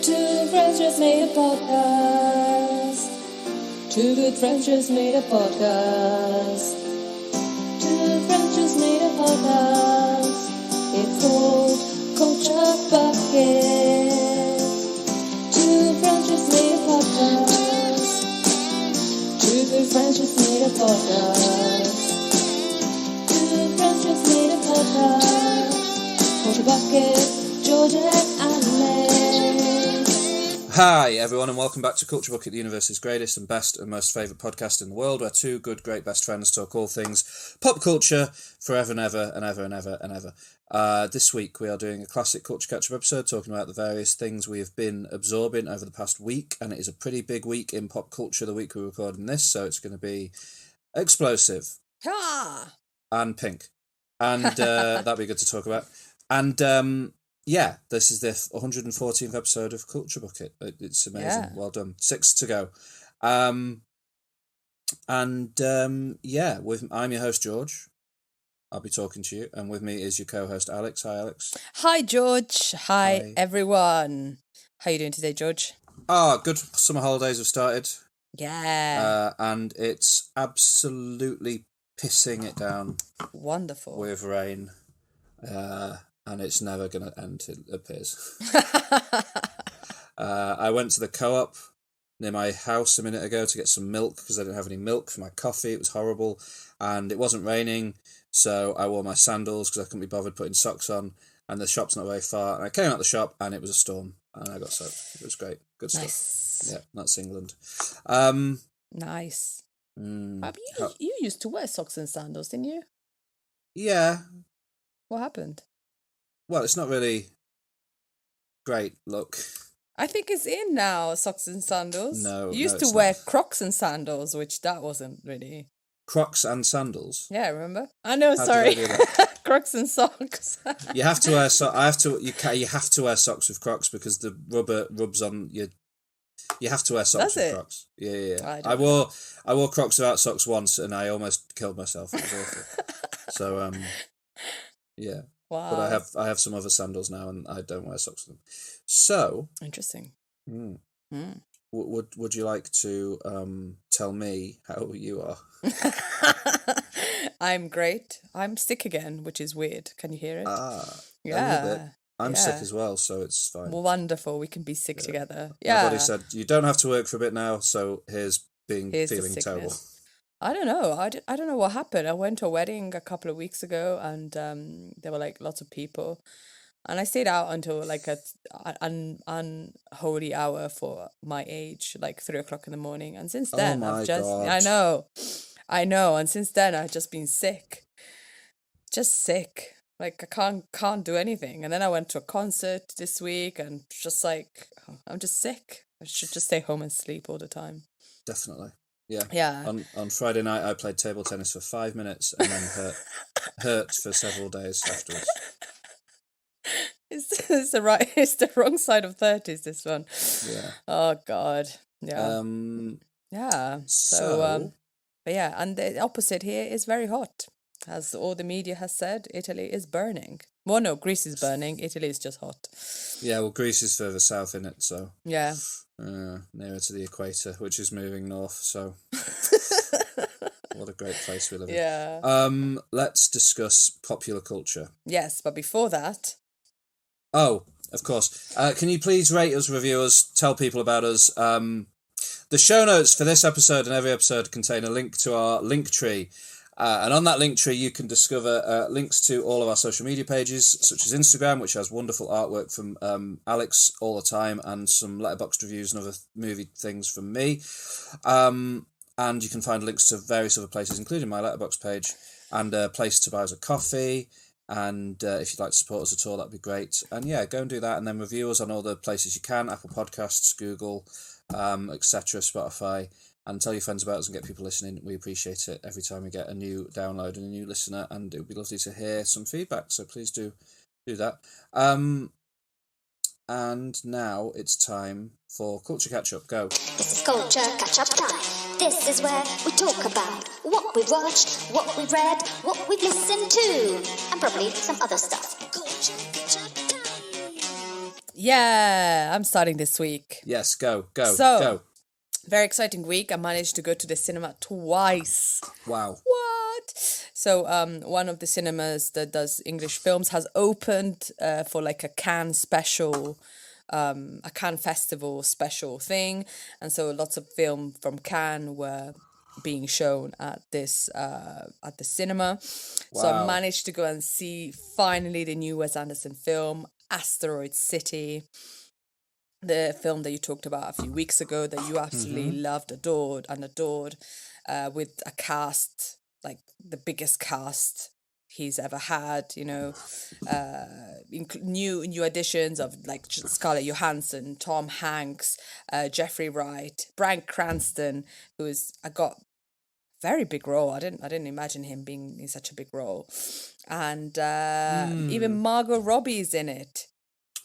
Two friends just made a podcast. Two good friends just made a podcast. Two friends just made a podcast. It's called Culture Bucket. Two friends just made a podcast. Two good friends just made a podcast. Two friends just made a podcast. Culture Bucket, Georgia and Alex. Hi everyone and welcome back to Culture Bucket, the universe's greatest and best and most favourite podcast in the world, where two good, great best friends talk all things pop culture forever and ever and ever and ever and ever. This week we are doing a classic Culture Catch-up episode talking about the various things we have been absorbing over the past week, and it is a pretty big week in pop culture the week we're recording this, so it's going to be explosive and pink, and that'll be good to talk about. And yeah, this is the 114th episode of Culture Bucket. It's amazing. Yeah. Well done. 6 to go. I'm your host, George. I'll be talking to you. And with me is your co-host, Alex. Hi, Alex. Hi, George. Hi, everyone. How you doing today, George? Good. Summer holidays have started. Yeah. And it's absolutely pissing it down. Wonderful. With rain. And it's never going to end, it appears. I went to the co-op near my house a minute ago to get some milk because I didn't have any milk for my coffee. It was horrible. And it wasn't raining, so I wore my sandals because I couldn't be bothered putting socks on. And the shop's not very far. And I came out the shop and it was a storm. And I got soaked. It was great. Good stuff. Nice. Yeah, that's England. Nice. You used to wear socks and sandals, didn't you? Yeah. What happened? Well, it's not really great look. I think it's in now, socks and sandals. No, you used no, to wear not. Crocs and sandals, which that wasn't really. Crocs and sandals. Yeah, remember? I know. How Sorry, did I do that? Crocs and socks. You have to wear You have to wear socks with Crocs because the rubber rubs on your. You have to wear socks with Crocs. Yeah. I wore Crocs without socks once, and I almost killed myself. It was awful. So yeah. Wow. But I have some other sandals now, and I don't wear socks with them. So interesting. Would you like to tell me how you are? I'm great. I'm sick again, which is weird. Can you hear it? Yeah. A little bit. I'm sick as well, so it's fine. Well, wonderful. We can be sick together. Yeah. My body said, you don't have to work for a bit now, so here's feeling terrible. I don't know. I don't know what happened. I went to a wedding a couple of weeks ago, and there were like lots of people, and I stayed out until like an unholy hour for my age, like 3:00 in the morning. And since then, God. I know, and since then I've just been sick, just sick. Like I can't do anything. And then I went to a concert this week, and just like I'm just sick. I should just stay home and sleep all the time. Definitely. Yeah. Yeah. On Friday night, I played table tennis for 5 minutes and then hurt for several days afterwards. It's the wrong side of 30s, this one. Yeah. Oh God. Yeah. Yeah. So but yeah, and the opposite here is very hot. As all the media has said, Italy is burning. Well, no, Greece is burning. Italy is just hot. Yeah, well, Greece is further south, in it, so yeah, nearer to the equator, which is moving north. So, what a great place we live in. Yeah. Let's discuss popular culture. Yes, but before that. Oh, of course. Can you please rate us, review us, tell people about us? The show notes for this episode and every episode contain a link to our link tree. And on that link tree, you can discover links to all of our social media pages, such as Instagram, which has wonderful artwork from Alex all the time, and some Letterboxd reviews and other movie things from me. And you can find links to various other places, including my Letterboxd page, and a place to buy us a coffee. And if you'd like to support us at all, that'd be great. And yeah, go and do that, and then review us on all the places you can: Apple Podcasts, Google, etc., Spotify. And tell your friends about us and get people listening. We appreciate it every time we get a new download and a new listener, and it would be lovely to hear some feedback. So please do that. And now it's time for Culture Catch-Up. Go. This is Culture Catch-Up time. This is where we talk about what we've watched, what we've read, what we've listened to, and probably some other stuff. Culture Catch-Up time. Yeah, I'm starting this week. Yes, go. So, very exciting week. I managed to go to the cinema twice. Wow. What? So, one of the cinemas that does English films has opened for like a Cannes special, a Cannes festival special thing, and so lots of film from Cannes were being shown at this at the cinema. So I Wow. managed to go and see finally the new Wes Anderson film, Asteroid City, the film that you talked about a few weeks ago that you absolutely loved, adored, with a cast, like the biggest cast he's ever had, you know, new additions of like Scarlett Johansson, Tom Hanks, Jeffrey Wright, Bryan Cranston, who's got very big role. I didn't imagine him being in such a big role, and even Margot Robbie's in it.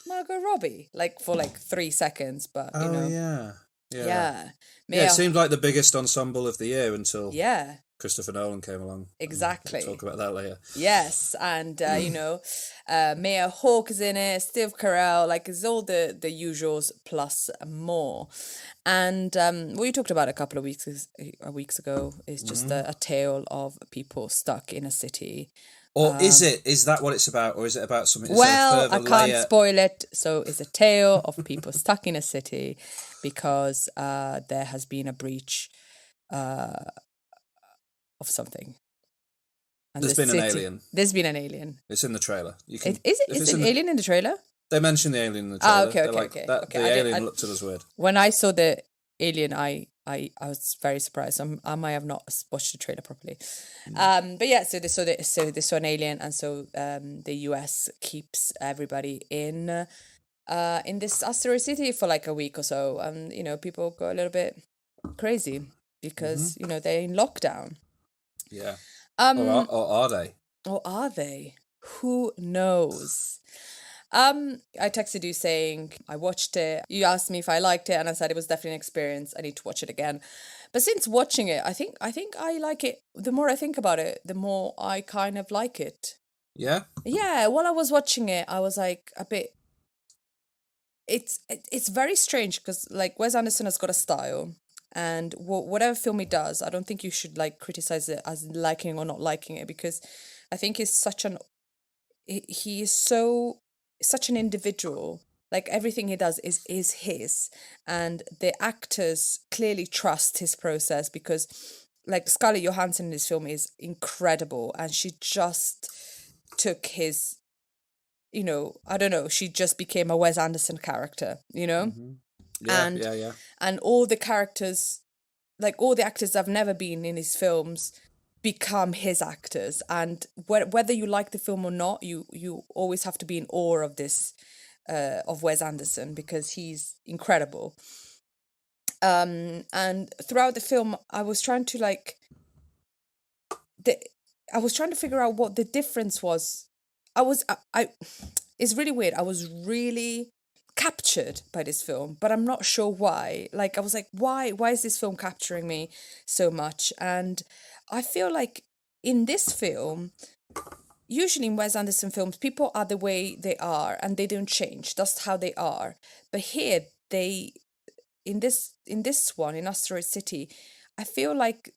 Margot Robbie, like for like 3 seconds, but you know, yeah. yeah, Yeah, it seemed like the biggest ensemble of the year until yeah, Christopher Nolan came along. exactly. We'll talk about that later. Yes, and you know, Maya Hawke is in it, Steve Carell, like it's all the usuals plus more. And what you talked about a couple of weeks ago is just a tale of people stuck in a city. Or is that what it's about, or is it about something? Well, I can't spoil it. So it's a tale of people stuck in a city because there has been a breach of something. And There's been an alien. There's been an alien. It's in the trailer. You can, Is an alien in the trailer? They mentioned the alien in the trailer. Okay. The alien looked at us weird. When I saw the alien, I was very surprised. I might have not watched the trailer properly. But yeah, so they saw an alien, and so the US keeps everybody in this asteroid city for like a week or so, and you know people go a little bit crazy because you know they're in lockdown. Yeah. Or are they? Or are they? Who knows? I texted you saying I watched it. You asked me if I liked it, and I said it was definitely an experience. I need to watch it again. But since watching it, I think I like it. The more I think about it, the more I kind of like it. Yeah? Yeah, while I was watching it, I was like a bit... It's very strange because like Wes Anderson has got a style, and whatever film he does, I don't think you should like criticize it as liking or not liking it, because I think he's such an individual. Like everything he does is his, and the actors clearly trust his process, because like Scarlett Johansson in this film is incredible, and she just took his, you know, I don't know, she just became a Wes Anderson character, you know. Yeah, and all the characters, like all the actors that have never been in his films become his actors, and whether you like the film or not, you always have to be in awe of this of Wes Anderson, because he's incredible. And throughout the film I was trying to figure out what the difference was. It's really weird. I was really captured by this film, but I'm not sure why. Like I was like, why is this film capturing me so much? And I feel like in this film, usually in Wes Anderson films, people are the way they are and they don't change. That's how they are. But here, in this one, in Asteroid City, I feel like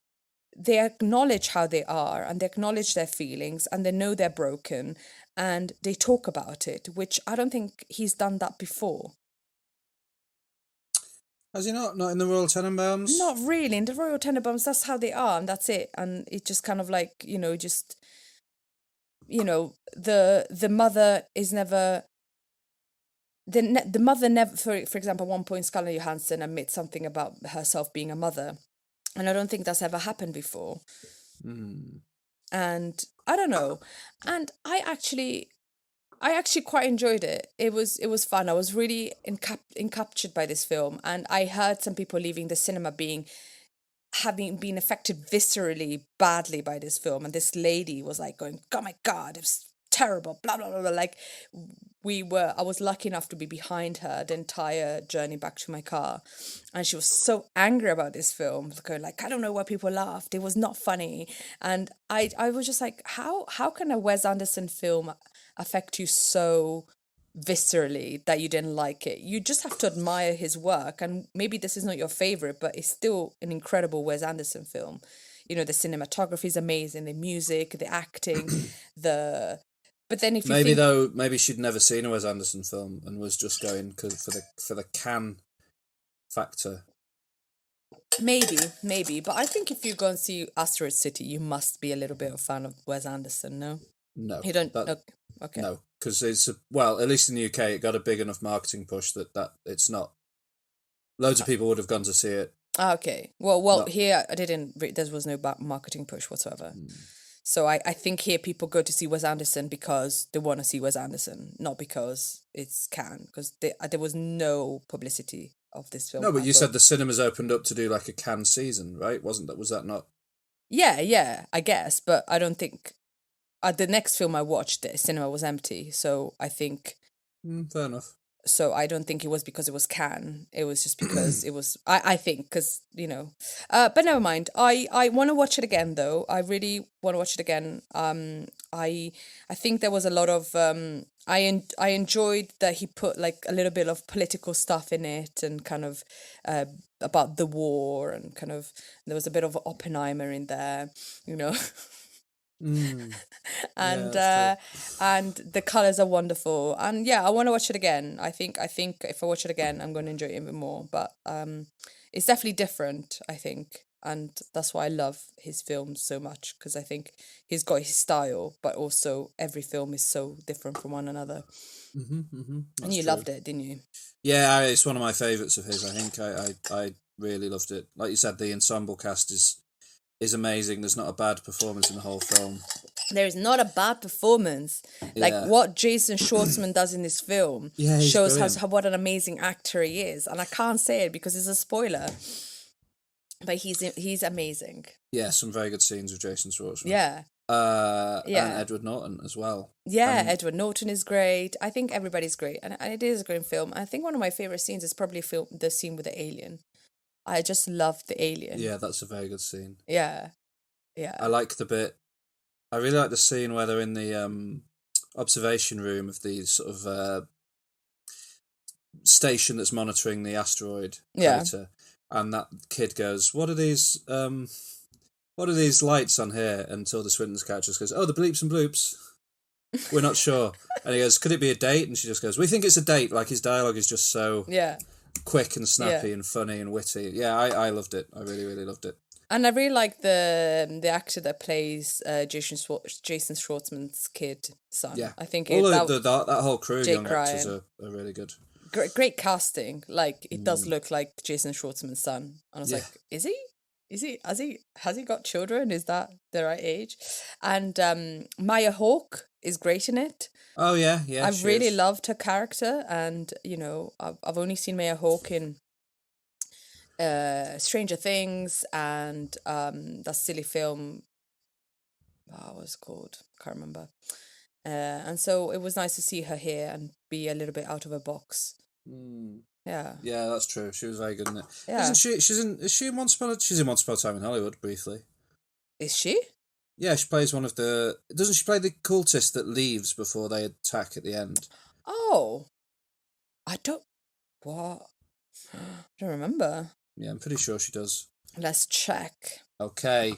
they acknowledge how they are, and they acknowledge their feelings, and they know they're broken, and they talk about it, which I don't think he's done that before. Has he not? Not in the Royal Tenenbaums? Not really. In the Royal Tenenbaums, that's how they are, and that's it. And it just kind of like, you know, the mother is never... The mother never, for example, at one point Scarlett Johansson admits something about herself being a mother. And I don't think that's ever happened before. And I don't know. And I actually quite enjoyed it. It was fun. I was really encaptured by this film. And I heard some people leaving the cinema having been affected viscerally badly by this film. And this lady was like going, oh my God, it was terrible, blah, blah, blah, blah. Like I was lucky enough to be behind her the entire journey back to my car. And she was so angry about this film, going like, I don't know why people laughed. It was not funny. And I was just like, how can a Wes Anderson film affect you so viscerally that you didn't like it. You just have to admire his work, and maybe this is not your favorite, but it's still an incredible Wes Anderson film. You know, the cinematography is amazing, the music, the acting, the. But then if you maybe she'd never seen a Wes Anderson film and was just going for the can factor. Maybe, but I think if you go and see Asteroid City, you must be a little bit of a fan of Wes Anderson. No, No, you don't. Okay. No, because at least in the UK, it got a big enough marketing push that it's not. Loads of people would have gone to see it. Okay. Well, here I didn't. There was no marketing push whatsoever. So I think here people go to see Wes Anderson because they want to see Wes Anderson, not because it's Cannes, because there was no publicity of this film. No, but you said the cinemas opened up to do like a Cannes season, right? Was that not? Yeah, I guess, but I don't think. The next film I watched, the cinema was empty, so I think. Fair enough. So I don't think it was because it was Cannes. It was just because it was. I think because but never mind. I want to watch it again though. I really want to watch it again. I think there was a lot of. I enjoyed that he put like a little bit of political stuff in it and kind of about the war and kind of there was a bit of Oppenheimer in there, and and the colors are wonderful, and I want to watch it again. I think if I watch it again I'm going to enjoy it even more, but it's definitely different, I think, and that's why I love his films so much, because I think he's got his style, but also every film is so different from one another. And you loved it, didn't you? Yeah, it's one of my favourites of his. I think I really loved it. Like you said, the ensemble cast is amazing. There's not a bad performance in the whole film. There is not a bad performance. Like what Jason Schwartzman does in this film shows what an amazing actor he is. And I can't say it because it's a spoiler. But he's amazing. Yeah, some very good scenes with Jason Schwartzman. Yeah. And Edward Norton as well. Yeah, Edward Norton is great. I think everybody's great. And it is a great film. I think one of my favourite scenes is probably the scene with the alien. I just love the alien. Yeah, that's a very good scene. Yeah. I like the bit. I really like the scene where they're in the observation room of the sort of station that's monitoring the asteroid crater, and that kid goes, "What are these? What are these lights on here?" And Tilda Swinton's character just goes, "Oh, the bleeps and bloops. We're not sure." And he goes, "Could it be a date?" And she just goes, "We think it's a date." Like his dialogue is just so quick and snappy and funny and witty. Yeah, I loved it. I really, really loved it. And I really like the actor that plays Jason Schwartzman's son. Yeah, I think that whole crew of Jake young actors are really good. Great casting. Like it does look like Jason Schwartzman's son. And I was like, is he? Has he got children? Is that the right age? And Maya Hawke is great in it. Oh yeah. I really loved her character, and I've only seen Maya Hawke in Stranger Things and that silly film. What was it called? Can't remember. And so it was nice to see her here and be a little bit out of her box. Yeah. Yeah, that's true. She was very good in it. Yeah. Isn't she? She's in Once Upon a Time in Hollywood briefly. Is she? Yeah, she plays one of the. Doesn't she play the cultist that leaves before they attack at the end? Oh, I don't. What? I don't remember. Yeah, I'm pretty sure she does. Let's check. Okay.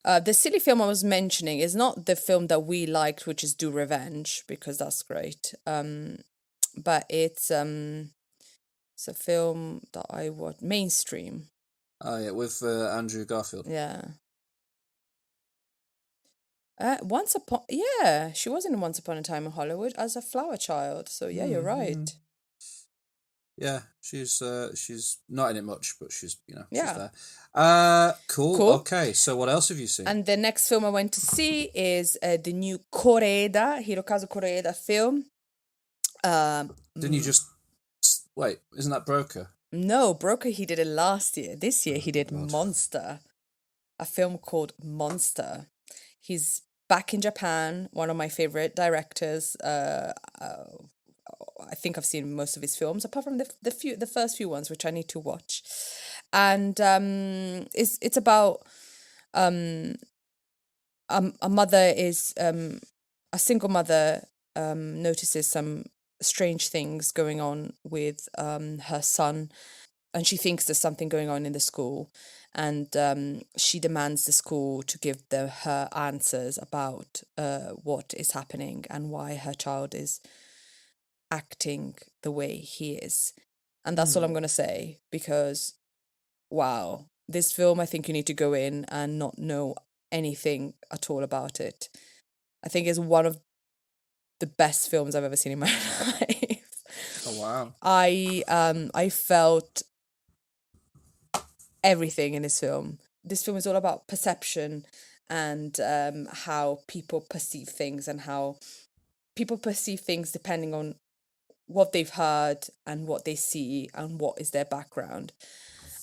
The silly film I was mentioning is not the film that we liked, which is Do Revenge, because that's great. But it's a film that I watched, Mainstream. Oh yeah, with Andrew Garfield. Yeah. She was in Once Upon a Time in Hollywood as a flower child. So yeah, you're right. Yeah, she's not in it much, but she's she's Yeah. there. Cool. Okay, so what else have you seen? And the next film I went to see is the new Hirokazu Koreeda film. Didn't you just wait? Isn't that Broker? No, Broker he did it last year. This year he did Monster, a film called Monster. He's back in Japan, one of my favorite directors. I think I've seen most of his films, apart from the first few ones, which I need to watch. And it's about a mother is a single mother notices some strange things going on with her son, and she thinks there's something going on in the school, and she demands the school to give her answers about what is happening and why her child is acting the way he is. And that's all I'm going to say, because wow, this film, I think you need to go in and not know anything at all about it. I think it's one of the best films I've ever seen in my life. Oh wow. I felt everything in this film. This film is all about perception and how people perceive things, and how people perceive things depending on what they've heard and what they see and what is their background.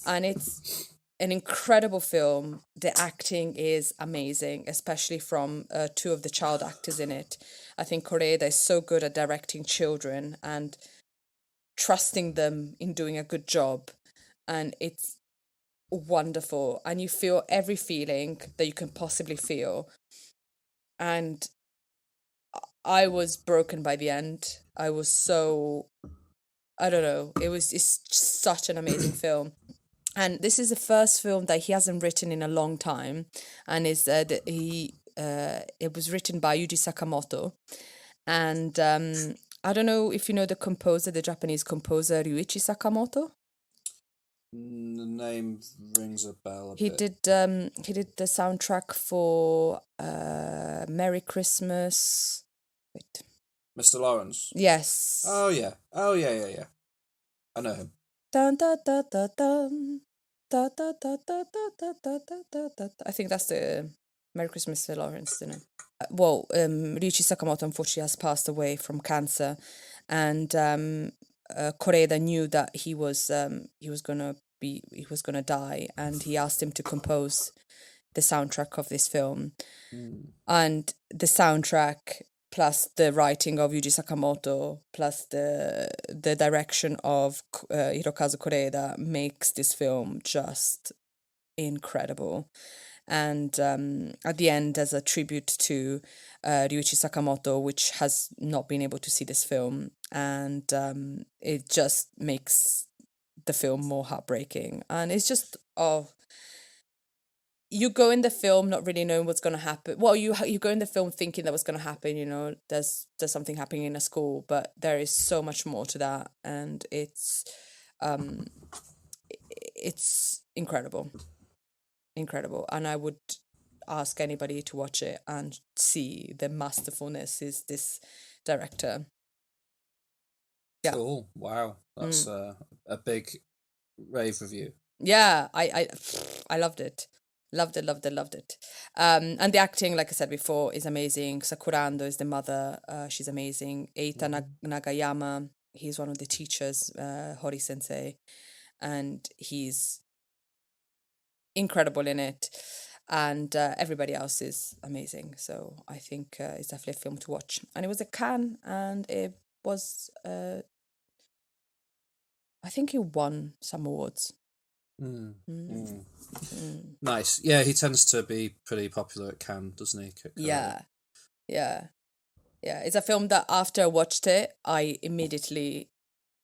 And it's an incredible film. The acting is amazing, especially from two of the child actors in it. I think Koreeda is so good at directing children and trusting them in doing a good job. And it's wonderful. And you feel every feeling that you can possibly feel. And I was broken by the end. I was so, I don't know, it's such an amazing film. And this is the first film that he hasn't written in a long time, and it was written by Yuji Sakamoto. And I don't know if you know the composer, the Japanese composer Ryuichi Sakamoto. The name rings a bell. He did the soundtrack for Merry Christmas. Wait. Mr. Lawrence. Yes. Oh yeah. I know him. Dun, dun, dun, dun, dun. Da, da, da, da, da, da, da, da, da. I think that's the Merry Christmas, Mr. Lawrence, isn't it? Ryuichi Sakamoto unfortunately has passed away from cancer, and Koreeda knew that he was gonna die, and he asked him to compose the soundtrack of this film. And the soundtrack plus the writing of Yuji Sakamoto plus the direction of Hirokazu Koreeda makes this film just incredible. And at the end, as a tribute to Ryuichi Sakamoto, which has not been able to see this film, and it just makes the film more heartbreaking. And it's just, you go in the film not really knowing what's going to happen. Well, you go in the film thinking that what's going to happen, there's something happening in a school, but there is so much more to that, and it's incredible. And I would ask anybody to watch it and see the masterfulness is this director. Yeah. Cool. Wow. That's a big rave review. Yeah, I loved it. Loved it. And the acting, like I said before, is amazing. Sakurando is the mother. She's amazing. Eita Nagayama, he's one of the teachers, Hori Sensei. And he's incredible in it. And everybody else is amazing. So I think it's definitely a film to watch. And it was at Cannes, and it was, I think he won some awards. Nice. Yeah, he tends to be pretty popular at Cannes, doesn't he? Yeah. It's a film that after I watched it, I immediately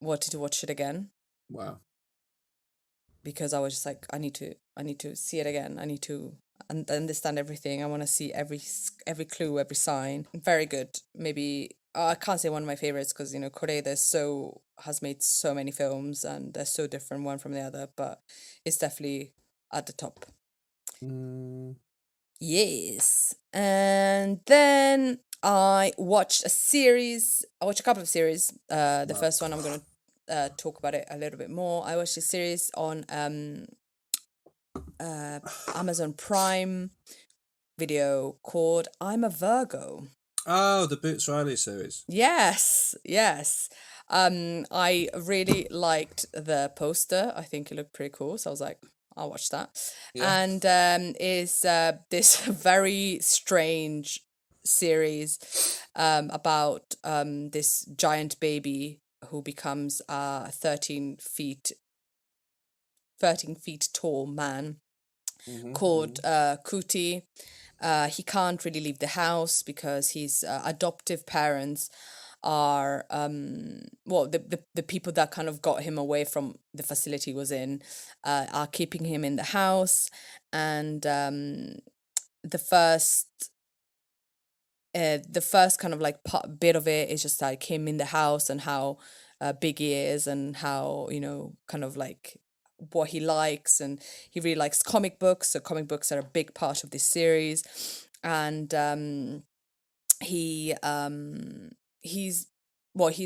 wanted to watch it again. Wow. Because I was just like, I need to see it again. I need to understand everything. I want to see every clue, every sign. Very good. Maybe I can't say one of my favorites because Koreeda has made so many films and they're so different one from the other, but it's definitely at the top. Yes. And then I watched a series. I watched a couple of series. The first one I'm going to talk about it a little bit more. I watched a series on Amazon Prime Video called I'm a Virgo. Oh, the Boots Riley series. Yes. I really liked the poster. I think it looked pretty cool. So I was like, I'll watch that. Yeah. And is this very strange series about this giant baby who becomes a 13 feet tall man called Kuti. He can't really leave the house because his adoptive parents are the people that kind of got him away from the facility he was in are keeping him in the house, and the first kind of like bit of it is just like him in the house and how big he is, and how, you know, kind of like what he likes, and he really likes comic books, so comic books are a big part of this series. And he's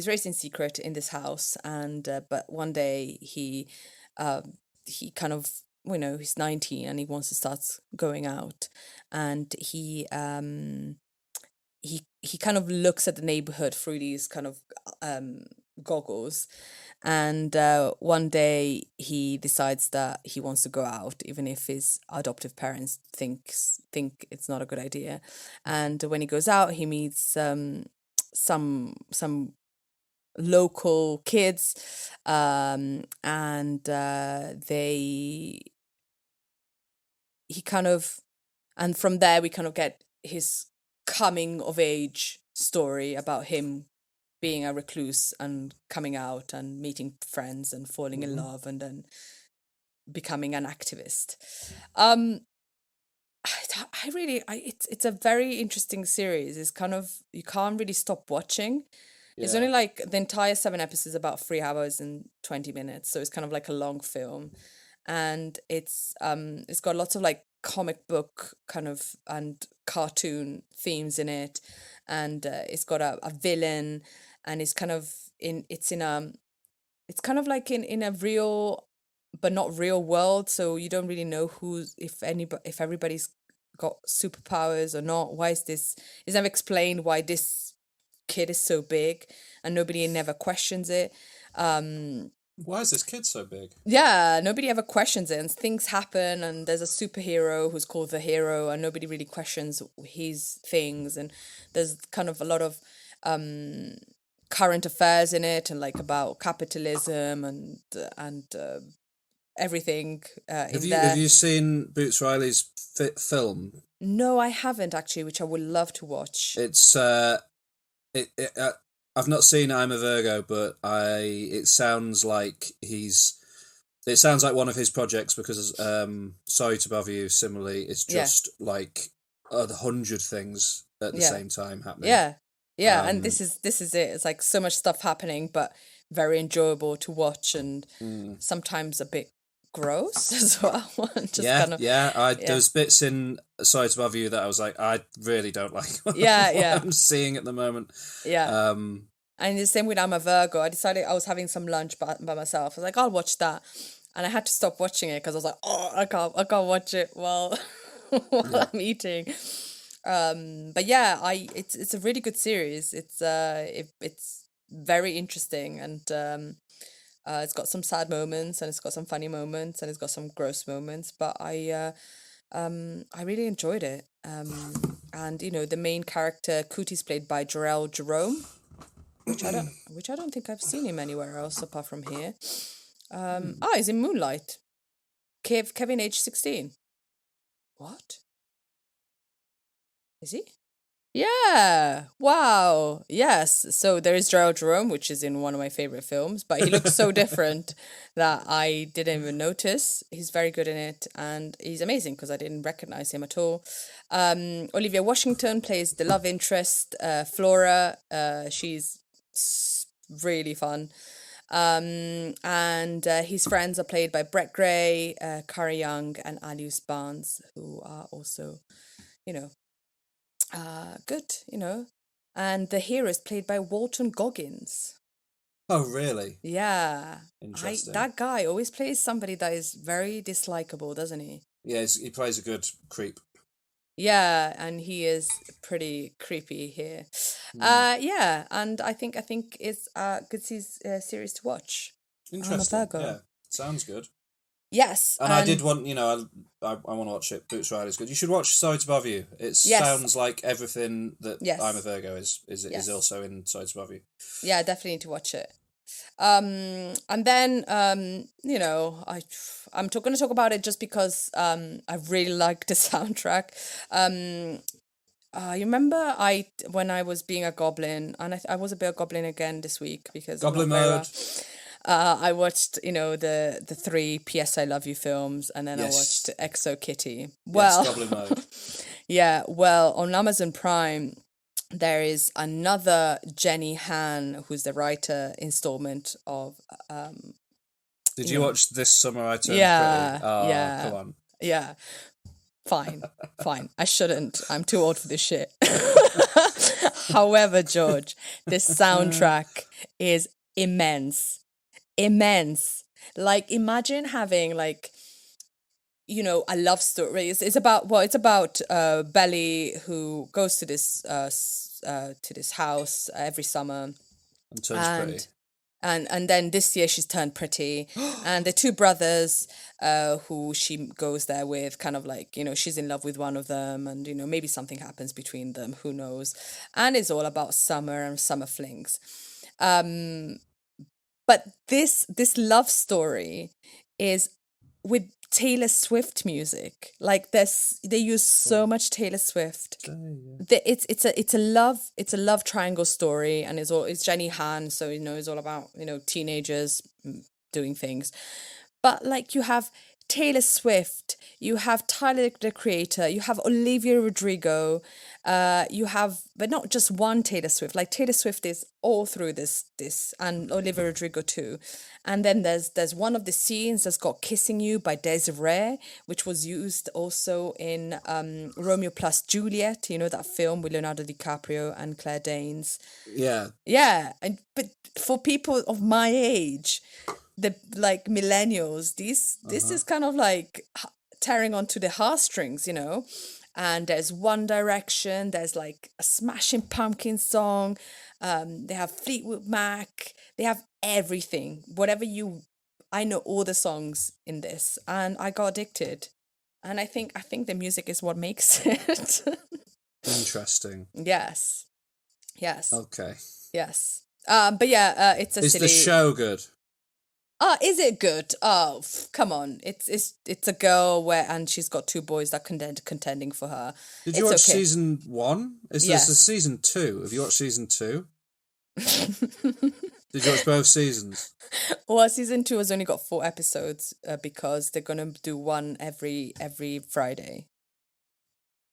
raised in secret in this house, and but one day he kind of, you know, he's 19 and he wants to start going out, and he kind of looks at the neighborhood through these kind of goggles, and one day he decides that he wants to go out, even if his adoptive parents think it's not a good idea. And when he goes out, he meets some local kids, and and from there we kind of get his coming of age story about him being a recluse and coming out and meeting friends and falling in love and then becoming an activist. It's a very interesting series. It's kind of, you can't really stop watching. It's only like the entire 7 episodes, about 3 hours and 20 minutes, so it's kind of like a long film, and it's got lots of like comic book kind of and cartoon themes in it, and it's got a villain, and it's kind of it's kind of like in a real but not real world, so you don't really know if everybody's got superpowers or not. Why is this? It's never explained why this kid is so big, and nobody never questions it. Why is this kid so big? Yeah, nobody ever questions it, and things happen, and there's a superhero who's called the hero, and nobody really questions his things, and there's kind of a lot of current affairs in it, and like about capitalism and everything Have you seen Boots Riley's film? No, I haven't actually, which I would love to watch. It's I've not seen I'm a Virgo, but it sounds like one of his projects, because Sorry to Bother You, similarly, it's just like 100 things at the same time happening. Yeah, and this is it. It's like so much stuff happening, but very enjoyable to watch, and sometimes a bit gross as well. There's bits in Sorry to Bother You that I was like, I really don't like what I'm seeing at the moment. Yeah. And the same with I'm a Virgo. I decided I was having some lunch by myself. I was like, I'll watch that, and I had to stop watching it because I was like, oh, I can't watch it while I'm eating. But yeah, it's a really good series. It's very interesting, and it's got some sad moments, and it's got some funny moments, and it's got some gross moments. But I really enjoyed it. And you know, the main character Cootie's played by Jarrell Jerome, which I don't think I've seen him anywhere else apart from here. He's in Moonlight. Kevin, age 16. What? Is he? Yeah. Wow. Yes. So there is Jarrell Jerome, which is in one of my favorite films, but he looks so different that I didn't even notice. He's very good in it, and he's amazing because I didn't recognize him at all. Olivia Washington plays the love interest, Flora. She's really fun. And his friends are played by Brett Gray, Cara Young, and Alice Barnes, who are also, you know, good, you know. And the hero is played by Walton Goggins. Oh, really? Yeah. Interesting. That guy always plays somebody that is very dislikable, doesn't he? Yeah, he plays a good creep. Yeah, and he is pretty creepy here. Yeah, and I think it's a good series to watch. Interesting. I'm a Virgo. Yeah, sounds good. Yes. And I did want, I want to watch it. Boots Riley's good. You should watch Sorry to Bother You. It sounds like everything that I'm a Virgo is also in Sorry to Bother You. Yeah, definitely need to watch it. And then you know, I'm going to talk about it just because I really like the soundtrack. You remember when I was being a goblin, and I was a bit of goblin again this week because I'm Goblin not very mode. I watched, the three P.S. I Love You films, and then I Yes. watched Exo Kitty. Yes, Well, Goblin mode. yeah, well, on Amazon Prime, there is another Jenny Han, who's the writer, installment of Did you watch This Summer I Turned Yeah, Pretty? Oh, yeah. come on. Yeah. Fine. I shouldn't. I'm too old for this shit. However, George, this soundtrack is immense. Immense. Like, imagine having a love story. It's about Belly, who goes to this house every summer, And turns pretty. and then this year she's turned pretty, and the two brothers who she goes there with, kind of she's in love with one of them, and maybe something happens between them, who knows. And it's all about summer and summer flings. But this love story is with Taylor Swift music. Like, they use so much Taylor Swift. It's a love triangle story, and it's Jenny Han, so it's all about teenagers doing things. But you have Taylor Swift, you have Tyler the Creator, you have Olivia Rodrigo, you have, but not just one Taylor Swift. Like, Taylor Swift is all through this, and Olivia Rodrigo too. And then there's one of the scenes that's got "Kissing You" by Desiree, which was used also in Romeo plus Juliet. That film with Leonardo DiCaprio and Claire Danes. Yeah. Yeah, but for people of my age, the millennials, this is kind of tearing onto the heartstrings, And there's One Direction, there's a Smashing Pumpkins song, they have Fleetwood Mac, they have everything. I know all the songs in this, and I got addicted. And I think the music is what makes it. Interesting. Yes. Okay. Yes. But yeah, it's a Is silly... the show good? Is it good? Oh, come on! It's a girl and she's got two boys that contending for her. Did you watch season 1? Is Yes. this a season 2? Have you watched season 2? Did you watch both seasons? Well, season 2 has only got 4 episodes because they're gonna do one every Friday.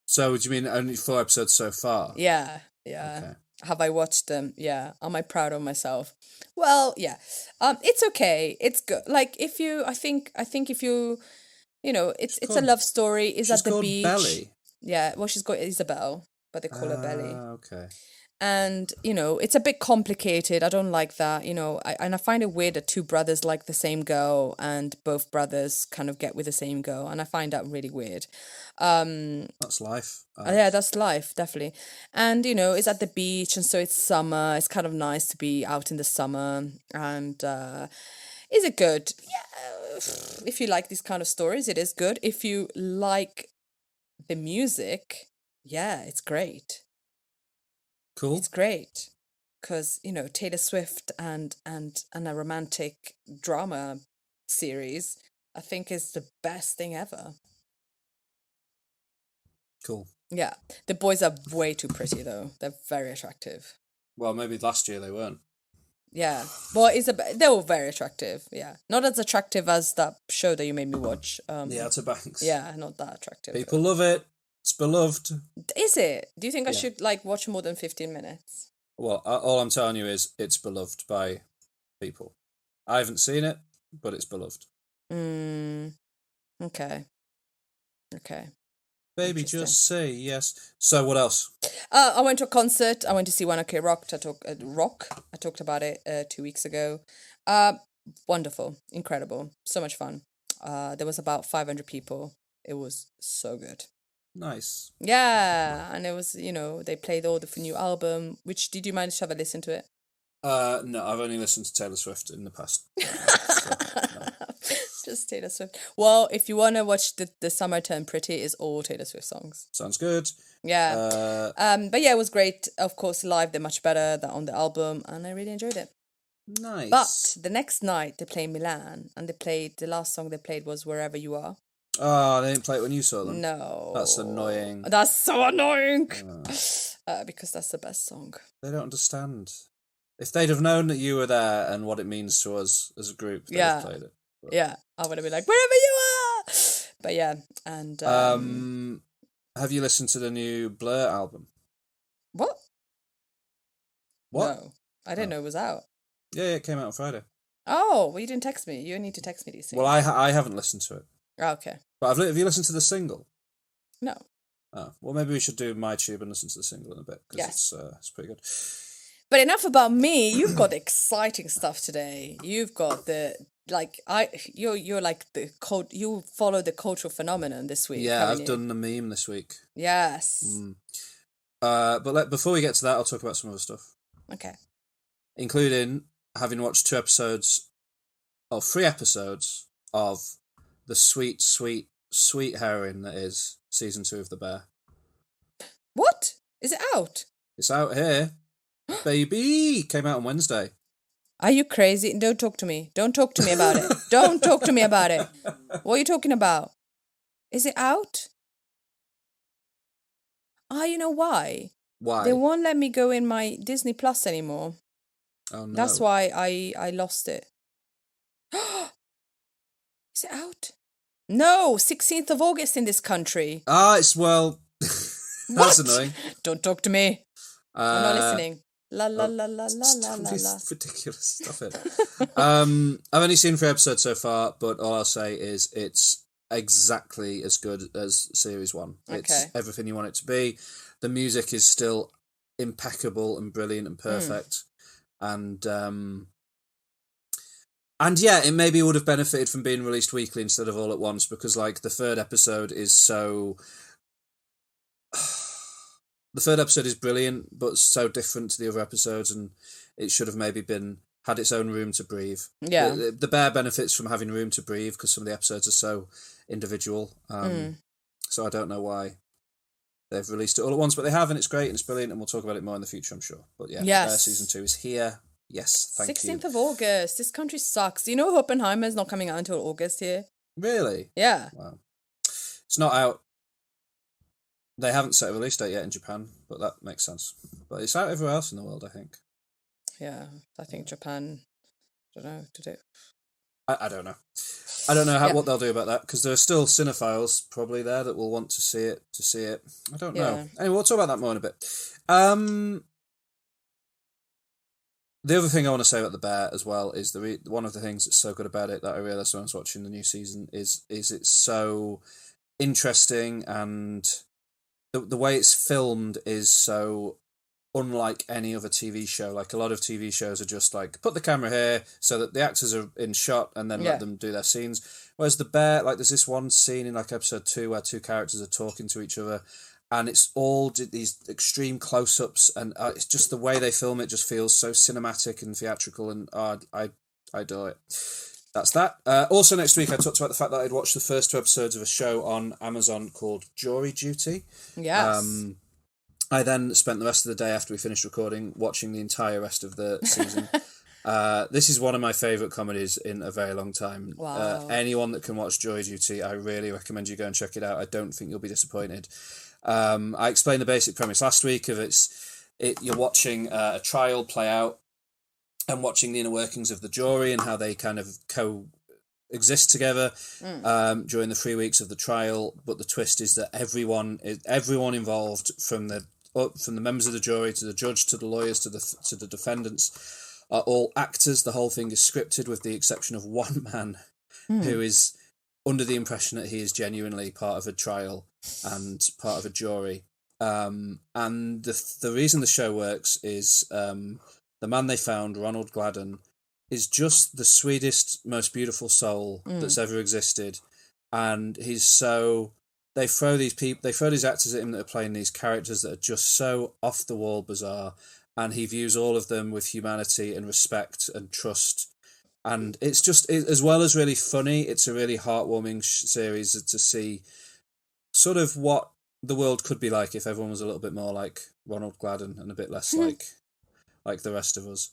So, do you mean only 4 episodes so far? Yeah. Okay. Have I watched them? Yeah. Am I proud of myself? Well, yeah. It's okay. It's good. If you, I think if you, it's a love story. It's at the beach. Belly. Yeah. Well, she's got Isabel, but they call her Belly. Okay. And, it's a bit complicated. I don't like that, I find it weird that two brothers like the same girl and both brothers kind of get with the same girl. And I find that really weird. That's life. Yeah, that's life, definitely. And, it's at the beach, and so it's summer. It's kind of nice to be out in the summer. And is it good? Yeah. If you like these kind of stories, it is good. If you like the music, yeah, it's great. Cool. It's great because Taylor Swift and a romantic drama series, I think, is the best thing ever. Cool. Yeah, the boys are way too pretty though. They're very attractive. Well, maybe last year they weren't. Yeah, well, they were very attractive. Yeah, not as attractive as that show that you made me watch. The Outer Banks. Yeah, not that attractive. People love it. It's beloved. Is it? Do you think I should watch more than 15 minutes? Well, all I'm telling you is it's beloved by people. I haven't seen it, but it's beloved. Okay. Baby, just say yes. So what else? I went to a concert. I went to see One OK Rock. I talked about it 2 weeks ago. Wonderful. Incredible. So much fun. There was about 500 people. It was so good. Nice. Yeah, and it was, they played all the new album. Which, did you manage to have a listen to it? No, I've only listened to Taylor Swift in the past. No. Just Taylor Swift. Well, if you want to watch the Summer Turned Pretty, it's all Taylor Swift songs. Sounds good. Yeah. But yeah, it was great. Of course, live they're much better than on the album, and I really enjoyed it. Nice. But the next night they played Milan, and the last song they played was Wherever You Are. Oh, they didn't play it when you saw them? No. That's annoying. That's so annoying. Because that's the best song. They don't understand. If they'd have known that you were there and what it means to us as a group, they'd have played it. But... Yeah, I would have been like, wherever you are! But yeah, and... have you listened to the new Blur album? What? What? No, I didn't know it was out. Yeah, it came out on Friday. Oh, well, you didn't text me. You need to text me these things. Well, I haven't listened to it. Oh, okay. But have you listened to the single? No. Oh, well, maybe we should do MyTube and listen to the single in a bit, because it's pretty good. But enough about me. You've got exciting stuff today. You've got you're like you follow the cultural phenomenon this week. Yeah, I've done the meme this week. Yes. But before we get to that, I'll talk about some other stuff. Okay. Including having watched 3 episodes of the sweet, sweet, sweet heroine that is season 2 of The Bear. What? Is it out? It's out here. Baby! Came out on Wednesday. Are you crazy? Don't talk to me. Don't talk to me about it. Don't talk to me about it. What are you talking about? Is it out? You know why? Why? They won't let me go in my Disney Plus anymore. Oh, no. That's why I lost it. Is it out? No, 16th of August in this country. That's annoying. Don't talk to me. I'm not listening. La la la la la la la. Ridiculous stuff. I've only seen 3 episodes so far, but all I'll say is it's exactly as good as series 1. It's everything you want it to be. The music is still impeccable and brilliant and perfect. And yeah, it maybe would have benefited from being released weekly instead of all at once, because like the third episode is brilliant, but so different to the other episodes, and it should have maybe had its own room to breathe. Yeah, the Bear benefits from having room to breathe because some of the episodes are so individual. So I don't know why they've released it all at once, but they have, and it's great and it's brilliant, and we'll talk about it more in the future, I'm sure. But yeah, Bear season 2 is here. Yes, thank 16th you. 16th of August. This country sucks. You know Oppenheimer is not coming out until August here? Really? Yeah. Wow. It's not out. They haven't set a release date yet in Japan, but that makes sense. But it's out everywhere else in the world, I think. Yeah, I think Japan, I don't know, did it? I don't know. I don't know what they'll do about that, because there are still cinephiles probably there that will want to see it. I don't know. Anyway, we'll talk about that more in a bit. The other thing I want to say about The Bear as well is one of the things that's so good about it that I realised when I was watching the new season is it's so interesting, and the way it's filmed is so unlike any other TV show. Like a lot of TV shows are just like, put the camera here so that the actors are in shot and then let them do their scenes. Whereas The Bear, like there's this one scene in like episode 2 where 2 characters are talking to each other, and it's all these extreme close-ups, and it's just the way they film it just feels so cinematic and theatrical, and I adore it. That's that. Also next week I talked about the fact that I'd watched the first 2 episodes of a show on Amazon called Jury Duty. Yes. I then spent the rest of the day after we finished recording watching the entire rest of the season. This is one of my favourite comedies in a very long time. Wow. Anyone that can watch Jury Duty, I really recommend you go and check it out. I don't think you'll be disappointed. I explained the basic premise last week of you're watching a trial play out and watching the inner workings of the jury and how they kind of coexist together during the 3 weeks of the trial. But the twist is that everyone involved, from the members of the jury to the judge to the lawyers to the defendants, are all actors. The whole thing is scripted, with the exception of one man who is under the impression that he is genuinely part of a trial and part of a jury. And the reason the show works is the man they found, Ronald Gladden, is just the sweetest, most beautiful soul that's ever existed. And they throw these actors at him that are playing these characters that are just so off the wall bizarre, and he views all of them with humanity and respect and trust. And it's just, as well as really funny, it's a really heartwarming series to see sort of what the world could be like if everyone was a little bit more like Ronald Gladden and a bit less like the rest of us.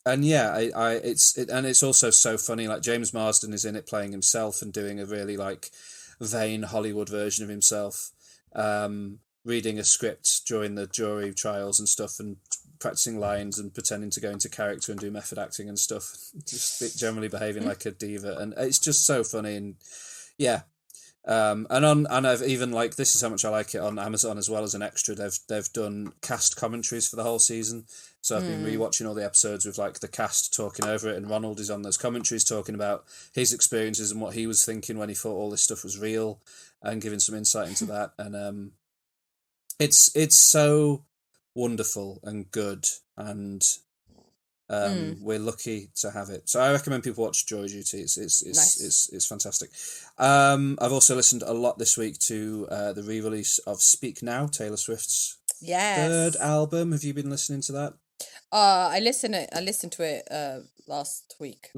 And yeah, it's also so funny. Like James Marsden is in it playing himself and doing a really like vain Hollywood version of himself, reading a script during the jury trials and stuff, and practicing lines and pretending to go into character and do method acting and stuff. Just generally behaving like a diva, and it's just so funny. And yeah. And I've even like, this is how much I like it, on Amazon as well as an extra. They've done cast commentaries for the whole season, so I've been rewatching all the episodes with like the cast talking over it, and Ronald is on those commentaries talking about his experiences and what he was thinking when he thought all this stuff was real, and giving some insight into that. And it's so wonderful and good, and we're lucky to have it. So I recommend people watch Jury Duty. It's fantastic. I've also listened a lot this week to the re-release of Speak Now, Taylor Swift's third album. Have you been listening to that? I listened to it last week.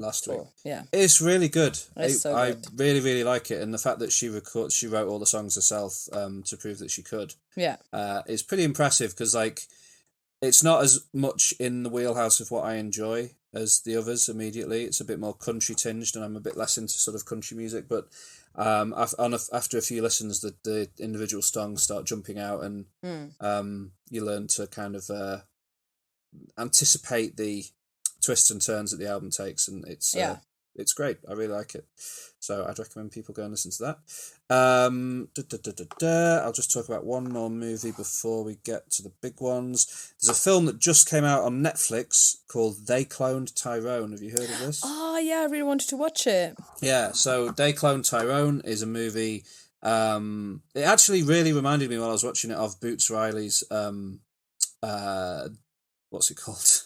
Yeah. It's really good. I really, really like it, and the fact that she wrote all the songs herself to prove that she could. Yeah. Is pretty impressive, because like, it's not as much in the wheelhouse of what I enjoy as the others immediately. It's a bit more country tinged, and I'm a bit less into sort of country music. But after a few listens, the individual songs start jumping out, and you learn to kind of anticipate the twists and turns that the album takes, and it's great. I really like it. So I'd recommend people go and listen to that. I'll just talk about one more movie before we get to the big ones. There's a film that just came out on Netflix called They Cloned Tyrone. Have you heard of this? Oh, yeah, I really wanted to watch it. Yeah, so They Cloned Tyrone is a movie. It actually really reminded me while I was watching it of Boots Riley's, what's it called?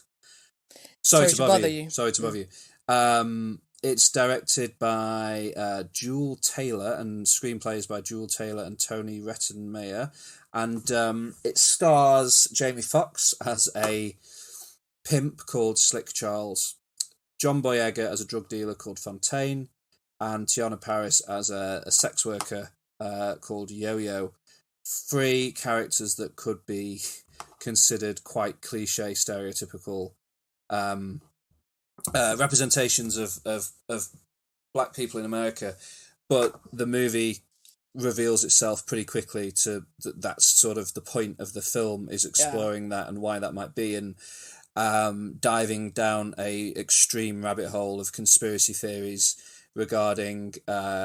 Sorry to Bother You. Sorry to Bother You. It's directed by Jewel Taylor, and screenplays by Jewel Taylor and Tony Rettenmeier, and it stars Jamie Foxx as a pimp called Slick Charles, John Boyega as a drug dealer called Fontaine, and Tiana Paris as a sex worker called Yo-Yo. 3 characters that could be considered quite cliche, stereotypical representations of black people in America, but the movie reveals itself pretty quickly to that's sort of the point of the film, is exploring that and why that might be, and diving down a extreme rabbit hole of conspiracy theories regarding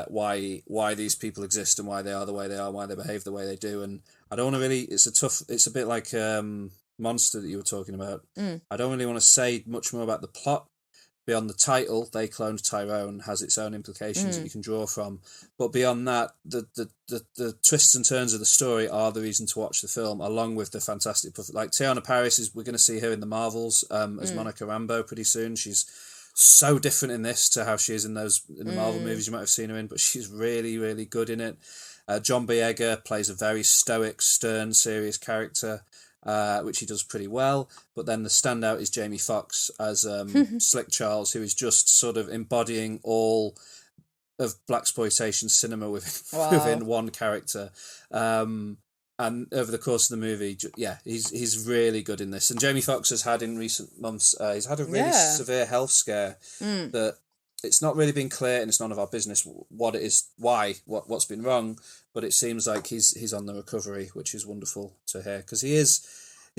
why these people exist and why they are the way they are, why they behave the way they do. And I don't want to really, it's a bit like Monster that you were talking about. I don't really want to say much more about the plot beyond the title. They Cloned Tyrone has its own implications that you can draw from, but beyond that, the twists and turns of the story are the reason to watch the film, along with the fantastic, like Tiana Paris we're going to see her in the Marvels as Monica Rambeau pretty soon. She's so different in this to how she is in the Marvel movies you might have seen her in, but she's really, really good in it. John Boyega plays a very stoic, stern, serious character, which he does pretty well. But then the standout is Jamie Foxx as Slick Charles, who is just sort of embodying all of blaxploitation cinema within one character. And over the course of the movie, he's really good in this. And Jamie Foxx has had in recent months, he's had a really severe health scare that it's not really been clear, and it's none of our business what it is, what's been wrong. But it seems like he's on the recovery, which is wonderful to hear, because he's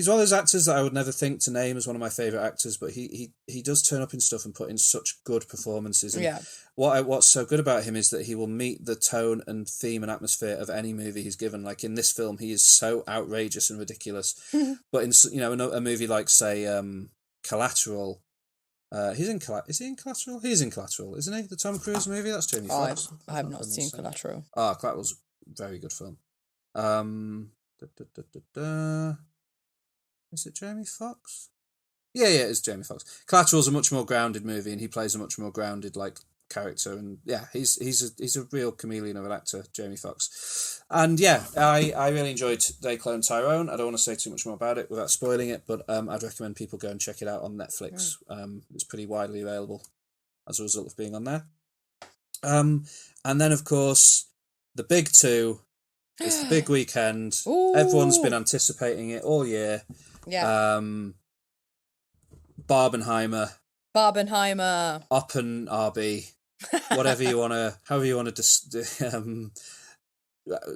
one of those actors that I would never think to name as one of my favourite actors, but he does turn up in stuff and put in such good performances. And what's so good about him is that he will meet the tone and theme and atmosphere of any movie he's given. Like in this film, he is so outrageous and ridiculous. But in a movie like, say, Collateral, he's in Is he in Collateral? He's in Collateral, isn't he? The Tom Cruise movie? That's Jamie Foxx. I have not seen Collateral. Collateral's a very good film. Is it Jamie Foxx? Yeah, it's Jamie Foxx. Collateral's a much more grounded movie, and he plays a much more grounded character, and he's a real chameleon of an actor, Jamie Foxx. And I really enjoyed They Cloned Tyrone. I don't want to say too much more about it without spoiling it, but I'd recommend people go and check it out on Netflix. It's pretty widely available as a result of being on there. And then of course the big two. It's the big weekend. Ooh. Everyone's been anticipating it all year. Yeah. Barbenheimer Barbenheimer. Oppenheimer, whatever you want to, however you want to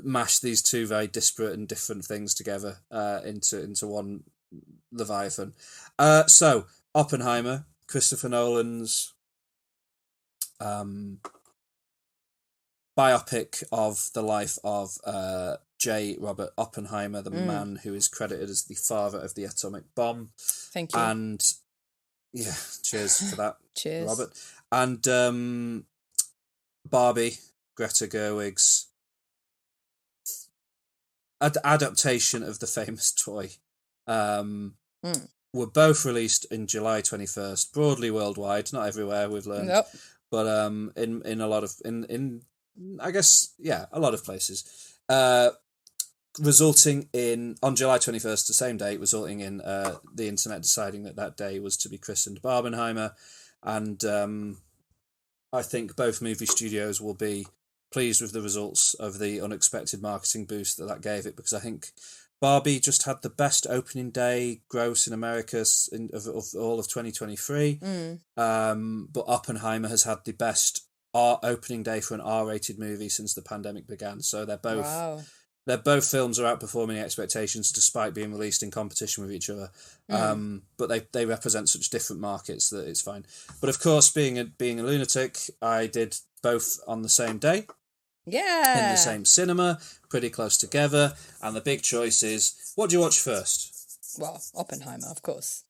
mash these two very disparate and different things together into one Leviathan. So Oppenheimer, Christopher Nolan's biopic of the life of J. Robert Oppenheimer, the man who is credited as the father of the atomic bomb. Thank you. And yeah, cheers for that. Cheers, Robert. And Barbie, Greta Gerwig's adaptation of the famous toy were both released in July 21st, broadly worldwide, not everywhere, we've learned. Nope. But in a lot of in I guess, yeah, a lot of places, resulting in, on July 21st, the same day, resulting in the internet deciding that day was to be christened Barbenheimer. And I think both movie studios will be pleased with the results of the unexpected marketing boost that gave it, because I think Barbie just had the best opening day gross in America of all of 2023. But Oppenheimer has had the best opening day for an R-rated movie since the pandemic began. So they're both films are outperforming expectations despite being released in competition with each other. But they represent such different markets that it's fine. But of course, being a lunatic, I did both on the same day. Yeah. In the same cinema, pretty close together. And the big choice is, what do you watch first? Well, Oppenheimer, of course.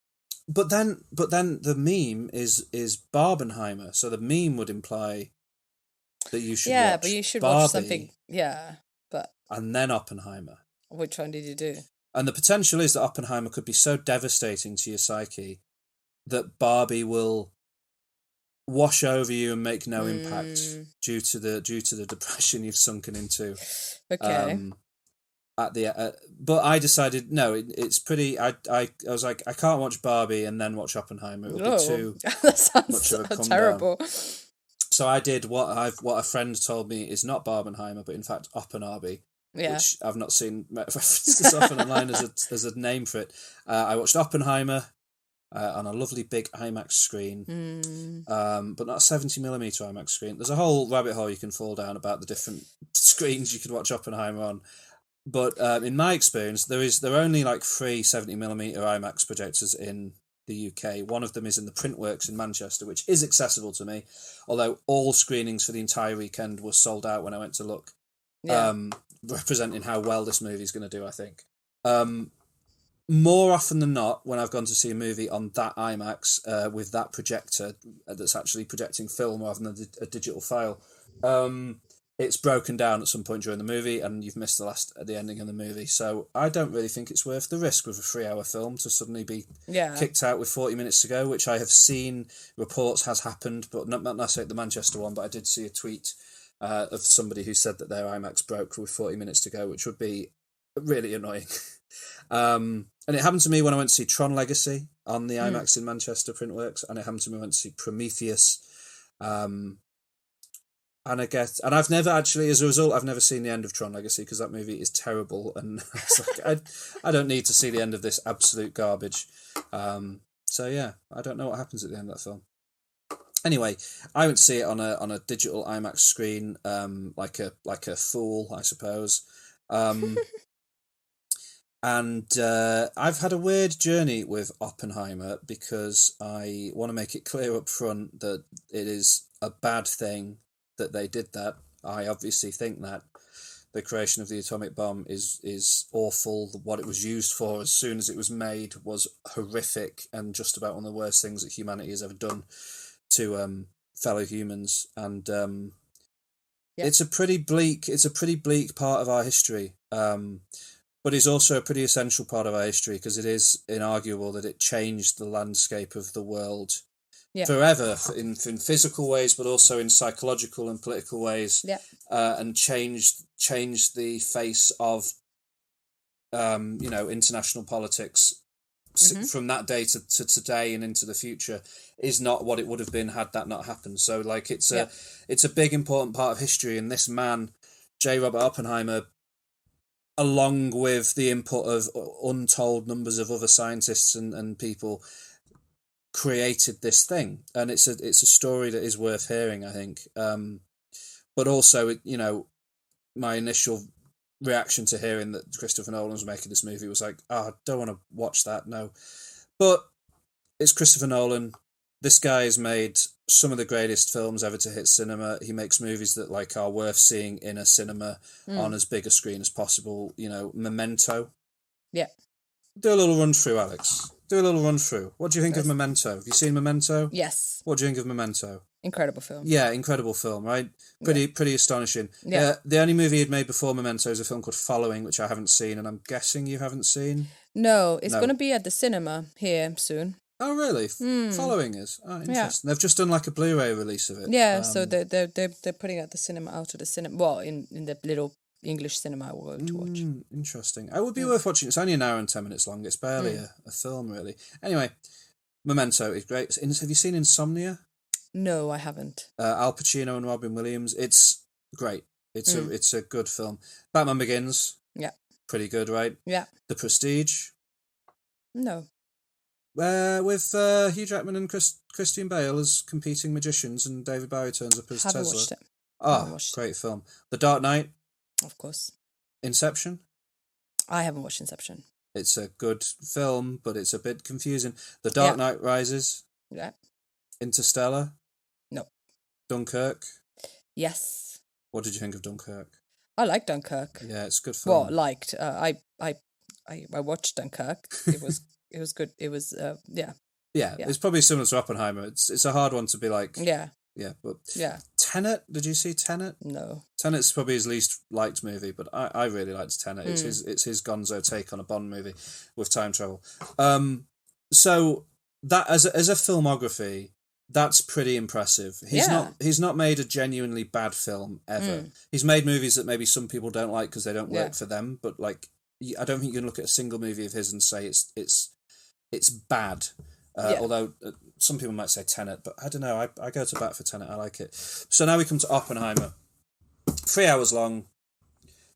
But then the meme is Barbenheimer, so the meme would imply that you should watch but you should Barbie, watch something. Yeah, but and then Oppenheimer. which one did you do? And the potential is that Oppenheimer could be so devastating to your psyche that Barbie will wash over you and make no impact due to the depression you've sunken into. Okay. But I decided no, it's pretty. I was like, I can't watch Barbie and then watch Oppenheimer. It would be too that sounds much of a come terrible. down. So I did what a friend told me is not Barbenheimer, but in fact Oppenheimer, which I've not seen references often online as a name for it. I watched Oppenheimer on a lovely big IMAX screen, but not a 70mm IMAX screen. There's a whole rabbit hole you can fall down about the different screens you could watch Oppenheimer on. But in my experience, there are only like 3 70mm IMAX projectors in the UK. One of them is in the Printworks in Manchester, which is accessible to me, although all screenings for the entire weekend were sold out when I went to look, representing how well this movie is going to do, I think. More often than not, when I've gone to see a movie on that IMAX with that projector that's actually projecting film rather than a digital file, it's broken down at some point during the movie and you've missed the ending of the movie. So I don't really think it's worth the risk with a 3-hour film to suddenly be kicked out with 40 minutes to go, which I have seen reports has happened, but not necessarily at the Manchester one, but I did see a tweet of somebody who said that their IMAX broke with 40 minutes to go, which would be really annoying. And it happened to me when I went to see Tron Legacy on the IMAX in Manchester Printworks, and it happened to me when I went to see Prometheus. And I've never actually, as a result, I've never seen the end of Tron Legacy because that movie is terrible, and I was like, I don't need to see the end of this absolute garbage. So yeah, I don't know what happens at the end of that film. Anyway, I went to see it on a digital IMAX screen, like a fool, I suppose. And I've had a weird journey with Oppenheimer because I want to make it clear up front that it is a bad thing that they did that. I obviously think that the creation of the atomic bomb is awful. What it was used for as soon as it was made was horrific and just about one of the worst things that humanity has ever done to fellow humans. And it's a pretty bleak part of our history. But it's also a pretty essential part of our history because it is inarguable that it changed the landscape of the world forever in physical ways, but also in psychological and political ways, and changed the face of international politics from that day to today and into the future is not what it would have been had that not happened. So like it's a big important part of history, and this man, J. Robert Oppenheimer, along with the input of untold numbers of other scientists and people, created this thing, and it's a story that is worth hearing, I think. But also, my initial reaction to hearing that Christopher Nolan was making this movie was like, I don't want to watch that, no. But it's Christopher Nolan. This guy has made some of the greatest films ever to hit cinema. He makes movies that are worth seeing in a cinema on as big a screen as possible. Memento. Yeah. Do a little run through, Alex. Do a little run through. What do you think of Memento? Have you seen Memento? Yes. What do you think of Memento? Incredible film. Yeah, incredible film, right? Pretty astonishing. Yeah. The only movie he'd made before Memento is a film called Following, which I haven't seen, and I'm guessing you haven't seen. No, it's going to be at the cinema here soon. Oh, really? Following is? Oh, interesting. Yeah. They've just done a Blu-ray release of it. Yeah, so they're putting it at the cinema, out of the cinema. Well, in the little English cinema I will go to watch. Interesting. It would be worth watching. It's only an hour and 10 minutes long. It's barely a film, really. Anyway, Memento is great. Have you seen Insomnia? No, I haven't. Al Pacino and Robin Williams. It's great. It's a good film. Batman Begins. Yeah. Pretty good, right? Yeah. The Prestige. No. With Hugh Jackman and Christian Bale as competing magicians, and David Bowie turns up as Haven't Tesla. watched it. Oh, great film. The Dark Knight. Of course. Inception. I haven't watched Inception. It's a good film, but it's a bit confusing. The Dark Knight Rises. Yeah. Interstellar. No. Dunkirk. Yes. What did you think of Dunkirk? I like Dunkirk. Yeah, it's a good film. Well, liked. I watched Dunkirk. It was it was good. It was yeah. Yeah, it's probably similar to Oppenheimer. It's a hard one to be like. Yeah. Yeah, but yeah. Tenet. Did you see Tenet? No. Tenet's probably his least liked movie, but I really liked Tenet. It's his Gonzo take on a Bond movie with time travel. So that as a filmography, that's pretty impressive. He's not made a genuinely bad film ever. He's made movies that maybe some people don't like because they don't work for them, but I don't think you can look at a single movie of his and say it's bad. Although some people might say Tenet, but I don't know. I go to bat for Tenet. I like it. So now we come to Oppenheimer. 3 hours long,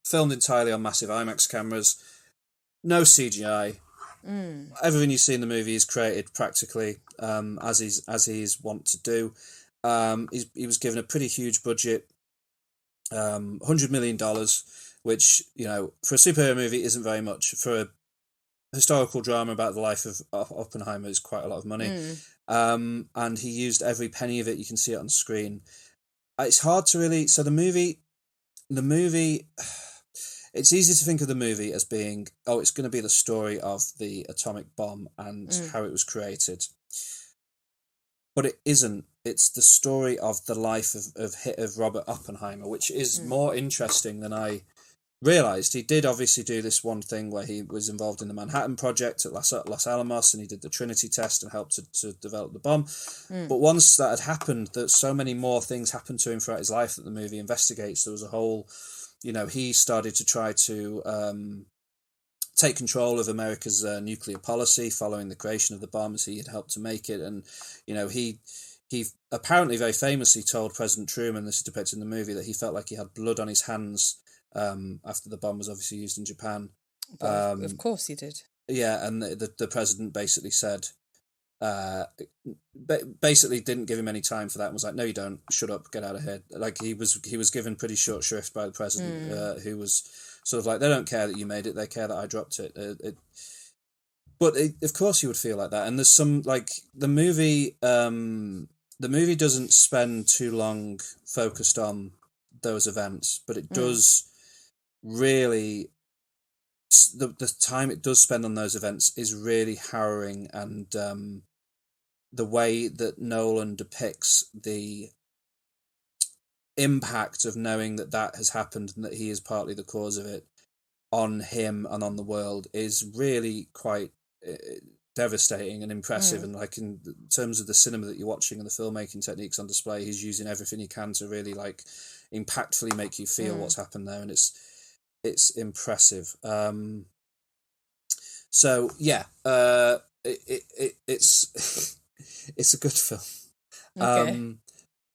filmed entirely on massive IMAX cameras, no CGI. Everything you see in the movie is created practically, as he's wont to do. He was given a pretty huge budget, $100 million, which for a superhero movie isn't very much. For a historical drama about the life of Oppenheimer is quite a lot of money. And he used every penny of it. You can see it on screen. It's hard to really... So the movie... It's easy to think of the movie as being, it's going to be the story of the atomic bomb and how it was created. But it isn't. It's the story of the life of Robert Oppenheimer, which is more interesting than I realised. He did obviously do this one thing where he was involved in the Manhattan Project at Los Alamos, and he did the Trinity test and helped to develop the bomb. But once that had happened, that so many more things happened to him throughout his life that the movie investigates. There was a whole, he started to try to take control of America's nuclear policy following the creation of the bomb, as he had helped to make it. And, he apparently very famously told President Truman, this is depicted in the movie, that he felt like he had blood on his hands after the bomb was obviously used in Japan. Of course he did. Yeah, and the president basically said, basically didn't give him any time for that and was like, no, you don't, shut up, get out of here. Like he was given pretty short shrift by the president, who was sort of like, they don't care that you made it, they care that I dropped it. But of course you would feel like that. And there's some, the movie doesn't spend too long focused on those events, but it does really, the time it does spend on those events is really harrowing, and the way that Nolan depicts the impact of knowing that has happened and that he is partly the cause of it on him and on the world is really quite devastating and impressive. And in terms of the cinema that you're watching and the filmmaking techniques on display, he's using everything he can to really impactfully make you feel what's happened there, and it's impressive. So yeah, it's a good film. Okay.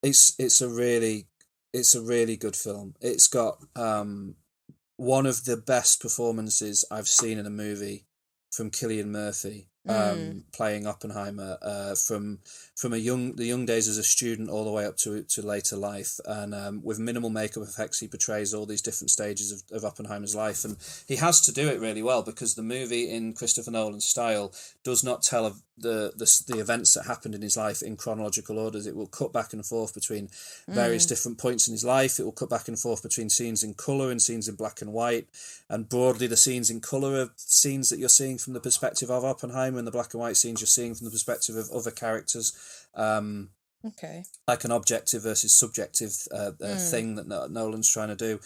It's a really good film. It's got one of the best performances I've seen in a movie from Cillian Murphy. playing Oppenheimer from the young days as a student all the way up to later life, and with minimal makeup effects he portrays all these different stages of Oppenheimer's life, and he has to do it really well because the movie in Christopher Nolan's style does not tell of the events that happened in his life in chronological orders. It will cut back and forth between various different points in his life. It will cut back and forth between scenes in colour and scenes in black and white, and broadly the scenes in colour are scenes that you're seeing from the perspective of Oppenheimer, and the black and white scenes you're seeing from the perspective of other characters. Okay. Like an objective versus subjective thing that Nolan's trying to do.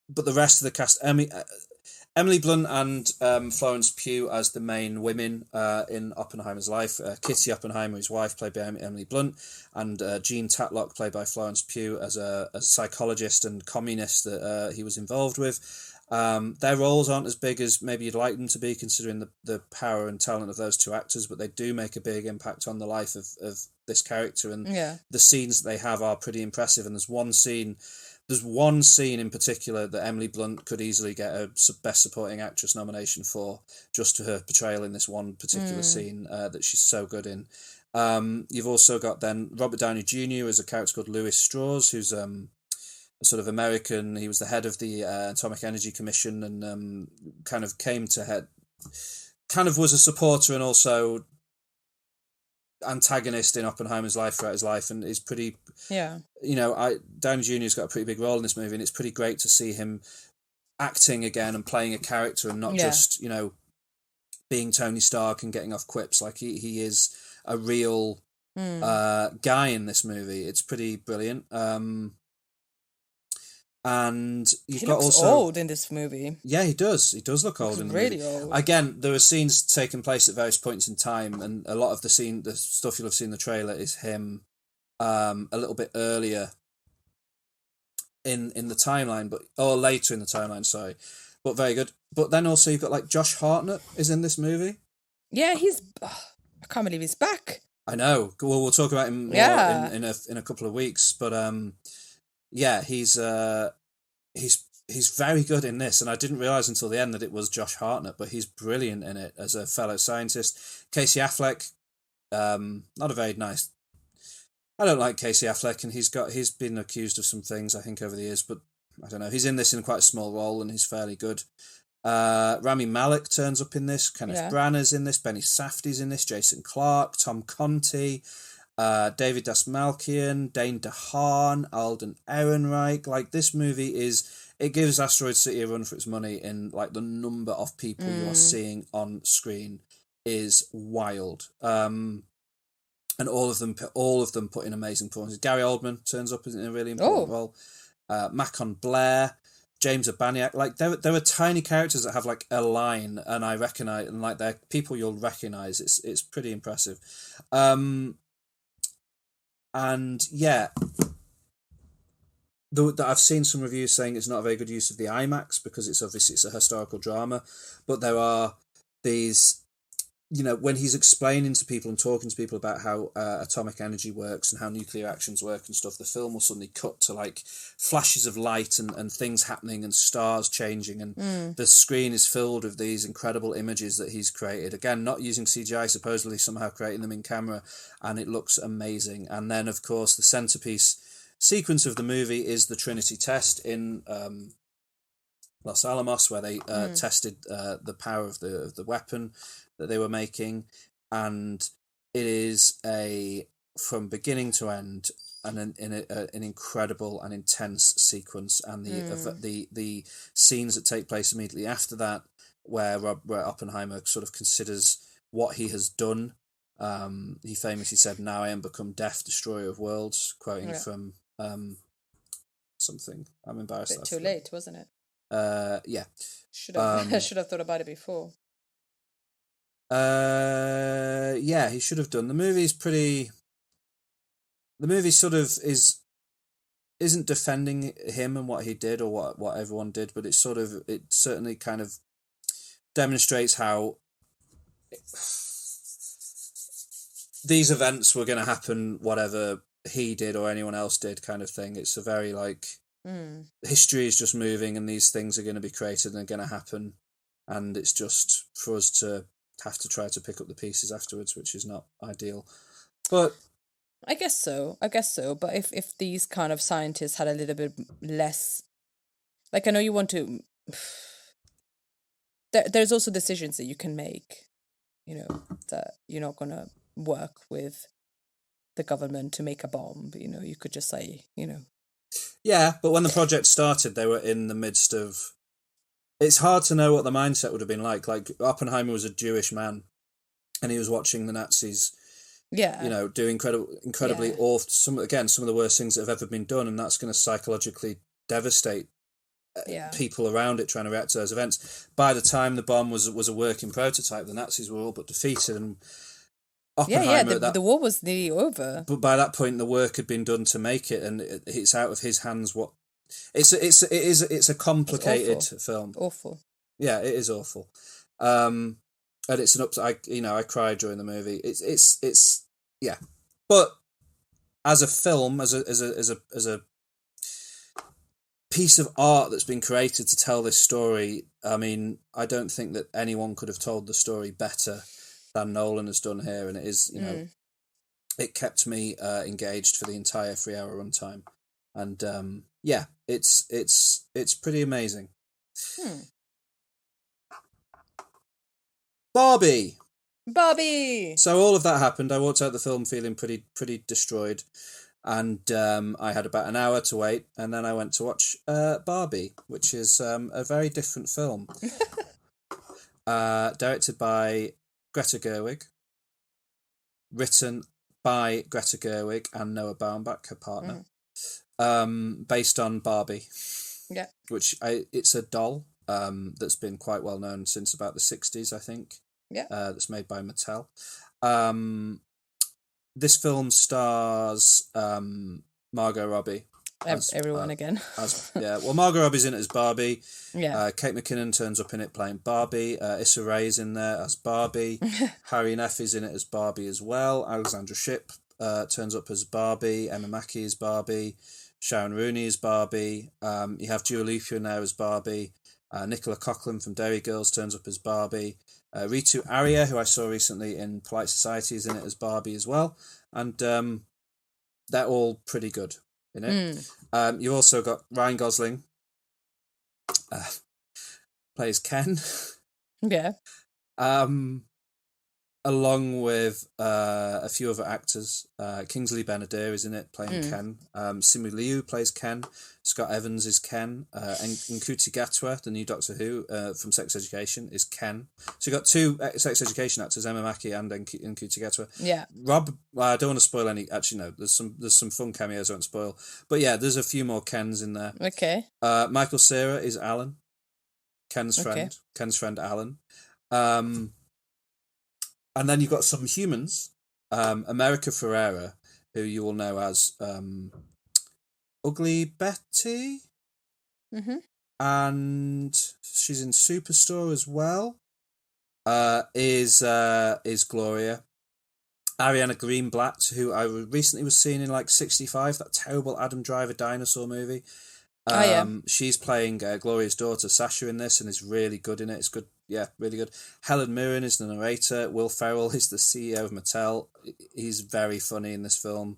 But the rest of the cast, Emily Blunt and Florence Pugh as the main women in Oppenheimer's life. Kitty Oppenheimer, his wife, played by Emily Blunt, and Jean Tatlock, played by Florence Pugh, as a psychologist and communist that he was involved with. Their roles aren't as big as maybe you'd like them to be, considering the power and talent of those two actors, but they do make a big impact on the life of this character, and the scenes that they have are pretty impressive. And there's one scene in particular that Emily Blunt could easily get a Best Supporting Actress nomination for, just to her portrayal in this one particular scene that she's so good in. You've also got then Robert Downey Jr. as a character called Louis Strauss, who's a sort of American. He was the head of the Atomic Energy Commission, and kind of was a supporter and also antagonist in Oppenheimer's life throughout his life, and is pretty, Downey Jr.'s got a pretty big role in this movie, and it's pretty great to see him acting again and playing a character and not just, being Tony Stark and getting off quips. Like he is a real guy in this movie. It's pretty brilliant. And you've got looks also old in this movie. Yeah, he does. He does look old in the really movie. Old. Again, there are scenes taking place at various points in time, and a lot of the stuff you'll have seen in the trailer is him a little bit earlier in the timeline, or later in the timeline, sorry. But very good. But then also you've got like Josh Hartnett is in this movie. Yeah, I can't believe he's back. I know. Well, we'll talk about him more in a couple of weeks, but he's very good in this, and I didn't realise until the end that it was Josh Hartnett, but he's brilliant in it as a fellow scientist. Casey Affleck, not a very nice. I don't like Casey Affleck, and he's been accused of some things, I think, over the years, but I don't know. He's in this in quite a small role, and he's fairly good. Rami Malek turns up in this. Kenneth Branagh's in this. Benny Safdie's in this. Jason Clarke, Tom Conti. David Dasmalkian, Dane DeHaan, Alden Ehrenreich. Like, this movie it gives Asteroid City a run for its money in, like, the number of people you are seeing on screen is wild. And all of them put in amazing performances. Gary Oldman turns up in a really important role. Macon Blair, James Urbaniak. Like, there are tiny characters that have, like, a line, and I recognise, and, like, they're people you'll recognise. It's pretty impressive. And yeah, I've seen some reviews saying it's not a very good use of the IMAX because it's a historical drama, but there are these, when he's explaining to people and talking to people about how atomic energy works and how nuclear actions work and stuff, the film will suddenly cut to like flashes of light and things happening and stars changing, and the screen is filled with these incredible images that he's created. Again, not using CGI, supposedly somehow creating them in camera, and it looks amazing. And then, of course, the centerpiece sequence of the movie is the Trinity test in Los Alamos, where they tested the power of the weapon that they were making, and it is from beginning to end an incredible and intense sequence, and the scenes that take place immediately after that, where Oppenheimer sort of considers what he has done. He famously said, "Now I am become death, destroyer of worlds," quoting from something. I'm embarrassed. A bit too late, wasn't it? Yeah. Should have thought about it before. Yeah, he should have done. The movie sort of isn't defending him and what he did or what everyone did, but it certainly kind of demonstrates how these events were going to happen, whatever he did or anyone else did, kind of thing. It's a very history is just moving, and these things are going to be created and are going to happen. and it's just for us to have to try to pick up the pieces afterwards, which is not ideal. But I guess so. But if these kind of scientists had a little bit less, like, I know you want to. There's also decisions that you can make, that you're not gonna work with the government to make a bomb. You could just say, yeah, but when the project started, they were in the midst of. It's hard to know what the mindset would have been like. Like, Oppenheimer was a Jewish man, and he was watching the Nazis. Yeah. Do incredibly awful. Some of the worst things that have ever been done, and that's going to psychologically devastate people around it trying to react to those events. By the time the bomb was a working prototype, the Nazis were all but defeated, and Oppenheimer, the war was nearly over. But by that point, the work had been done to make it, and it's out of his hands. It's a complicated film. Awful. Yeah, it is awful. And it's I cried during the movie. It's yeah, but as a film, as a piece of art that's been created to tell this story, I mean, I don't think that anyone could have told the story better than Nolan has done here, and it is, it kept me engaged for the entire 3-hour runtime, and it's pretty amazing. Barbie. So all of that happened. I walked out the film feeling pretty destroyed. And I had about an hour to wait, and then I went to watch Barbie, which is a very different film. Directed by Greta Gerwig, written by Greta Gerwig and Noah Baumbach, her partner, based on Barbie. Yeah. Which it's a doll that's been quite well known since about the 60s, I think. Yeah. That's made by Mattel. This film stars Margot Robbie. Everyone again. Margot Robbie's in it as Barbie. Yeah. Kate McKinnon turns up in it playing Barbie. Issa Rae's in there as Barbie. Harry Neffy's in it as Barbie as well. Alexandra Shipp turns up as Barbie. Emma Mackey is Barbie. Sharon Rooney is Barbie. You have Dua Lipa in there as Barbie. Nicola Coughlan from Derry Girls turns up as Barbie. Ritu Arya, who I saw recently in Polite Society, is in it as Barbie as well. And they're all pretty good in it. You also got Ryan Gosling, plays Ken. Yeah. Along with a few other actors. Kingsley Ben-Adir is in it, playing Ken. Simu Liu plays Ken. Scott Evans is Ken. And Nkuti Gatwa, the new Doctor Who from Sex Education, is Ken. So you've got two Sex Education actors, Emma Mackey and Nkuti Gatwa. Yeah. I don't want to spoil any. Actually, no. There's some fun cameos I won't spoil. But yeah, there's a few more Kens in there. Okay. Michael Cera is Alan, Ken's friend. Okay. Ken's friend Alan. And then you've got some humans. America Ferrera, who you will know as Ugly Betty. Mm-hmm. And she's in Superstore as well. Is Gloria. Ariana Greenblatt, who I recently was seeing in 65, that terrible Adam Driver dinosaur movie. She's playing Gloria's daughter Sasha in this, and is really good in it. It's good, yeah, really good. Helen Mirren is the narrator. Will Ferrell is the CEO of Mattel. He's very funny in this film.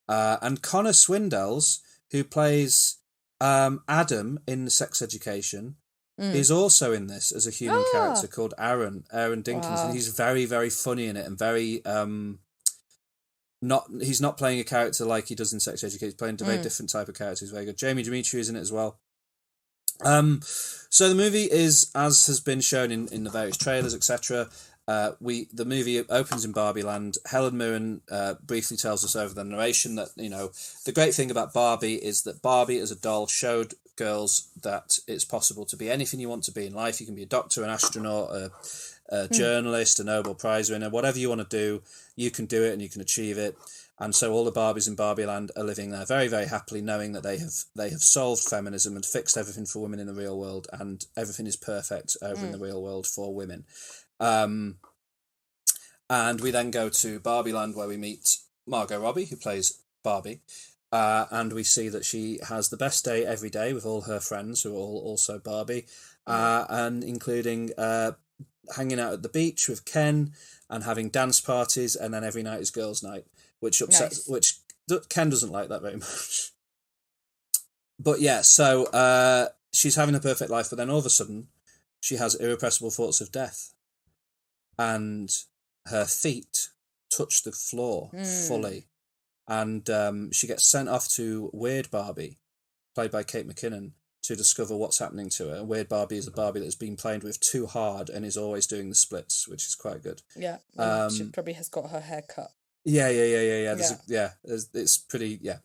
And Connor Swindells, who plays Adam in Sex Education, is also in this as a human character called Aaron Dinkins, and he's very, very funny in it, and very he's not playing a character like he does in Sex Education. He's playing a very different type of character. He's very good. Jamie Dimitri is in it as well. So the movie is, as has been shown in the various trailers, etc. The movie opens in Barbie Land. Helen Mirren briefly tells us over the narration that, the great thing about Barbie is that Barbie as a doll showed girls that it's possible to be anything you want to be in life. You can be a doctor, an astronaut, a journalist, a Nobel Prize winner, whatever you want to do, you can do it and you can achieve it. And so all the Barbies in Barbie Land are living there very, very happily, knowing that they have solved feminism and fixed everything for women in the real world, and everything is perfect over in the real world for women. And we then go to Barbie Land, where we meet Margot Robbie, who plays Barbie, and we see that she has the best day every day with all her friends, who are all also Barbie. and including hanging out at the beach with Ken and having dance parties, and then every night is girls' night, which Ken doesn't like that very much. But yeah, so she's having a perfect life, but then all of a sudden she has irrepressible thoughts of death, and her feet touch the floor fully, and she gets sent off to Weird Barbie, played by Kate McKinnon, to discover what's happening to her. And Weird Barbie is a Barbie that's been played with too hard and is always doing the splits, which is quite good. Yeah, she probably has got her hair cut. Yeah. It's pretty, yeah.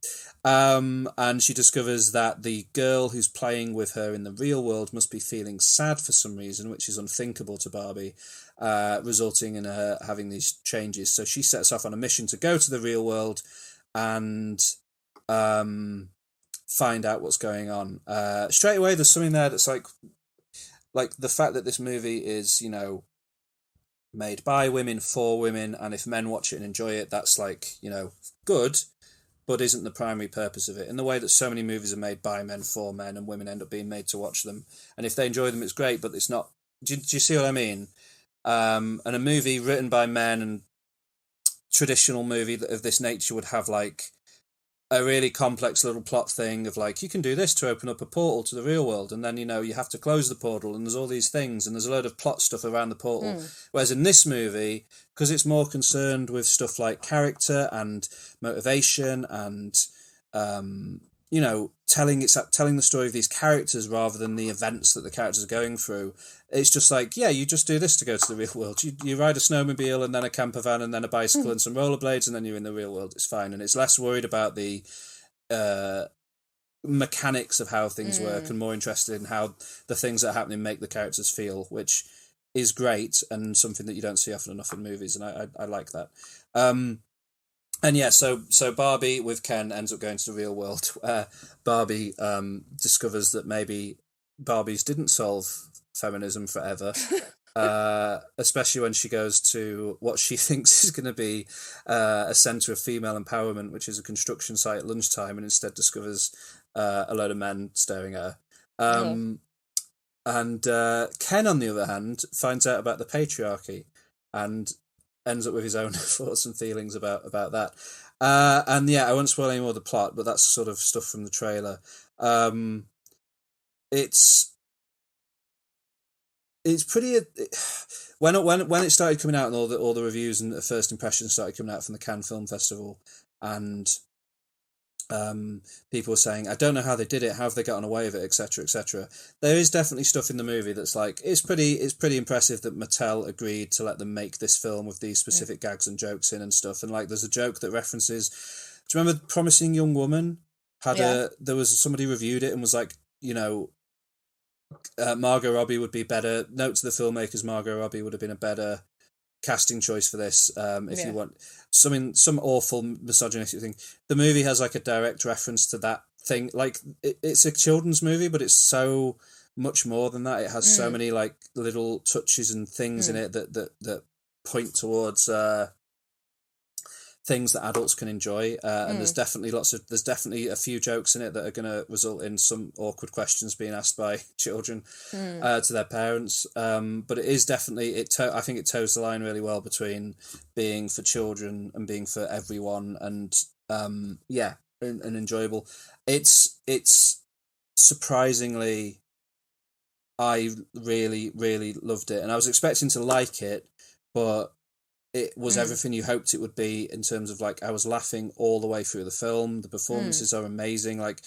And she discovers that the girl who's playing with her in the real world must be feeling sad for some reason, which is unthinkable to Barbie, resulting in her having these changes. So she sets off on a mission to go to the real world and find out what's going on. Straight away, there's something there that's like the fact that this movie is, you know, made by women for women, and if men watch it and enjoy it, that's like, you know, good, but isn't the primary purpose of it. In the way that so many movies are made by men for men, and women end up being made to watch them, and if they enjoy them, it's great, but it's not. Do you see what I mean? And a movie written by men, and traditional movie of this nature would have like a really complex little plot thing of like, you can do this to open up a portal to the real world, and then, you know, you have to close the portal, and there's all these things, and there's a load of plot stuff around the portal. Whereas in this movie, because it's more concerned with stuff like character and motivation and you know, telling the story of these characters rather than the events that the characters are going through. It's just like, yeah, you just do this to go to the real world. You ride a snowmobile and then a camper van and then a bicycle and some rollerblades, and then you're in the real world. It's fine. And it's less worried about the mechanics of how things work, and more interested in how the things that are happening make the characters feel, which is great and something that you don't see often enough in movies. And I like that. And yeah, so Barbie with Ken ends up going to the real world, where Barbie discovers that maybe Barbies didn't solve feminism forever, especially when she goes to what she thinks is going to be a centre of female empowerment, which is a construction site at lunchtime, and instead discovers a load of men staring at her. And Ken, on the other hand, finds out about the patriarchy and ends up with his own thoughts and feelings about that. And yeah, I won't spoil any more of the plot, but that's sort of stuff from the trailer. It's pretty. When it started coming out, and all the reviews and the first impressions started coming out from the Cannes Film Festival, and people were saying, I don't know how they did it, how have they gotten away with it, etc., etc. There is definitely stuff in the movie that's like, it's pretty impressive that Mattel agreed to let them make this film with these specific gags and jokes in and stuff. And like, there's a joke that references, do you remember Promising Young Woman? There was somebody reviewed it and was like, you know, Margot Robbie would be better. Note to the filmmakers, Margot Robbie would have been a better casting choice for this. If you want some awful misogynistic thing, the movie has like a direct reference to that thing. Like it's a children's movie, but it's so much more than that. It has so many like little touches and things in it that point towards things that adults can enjoy, and there's definitely a few jokes in it that are going to result in some awkward questions being asked by children to their parents, but it is definitely I think it toes the line really well between being for children and being for everyone, and and enjoyable. It's surprisingly, I really, really loved it, and I was expecting to like it, but it was everything you hoped it would be in terms of like, I was laughing all the way through the film. The performances are amazing. Like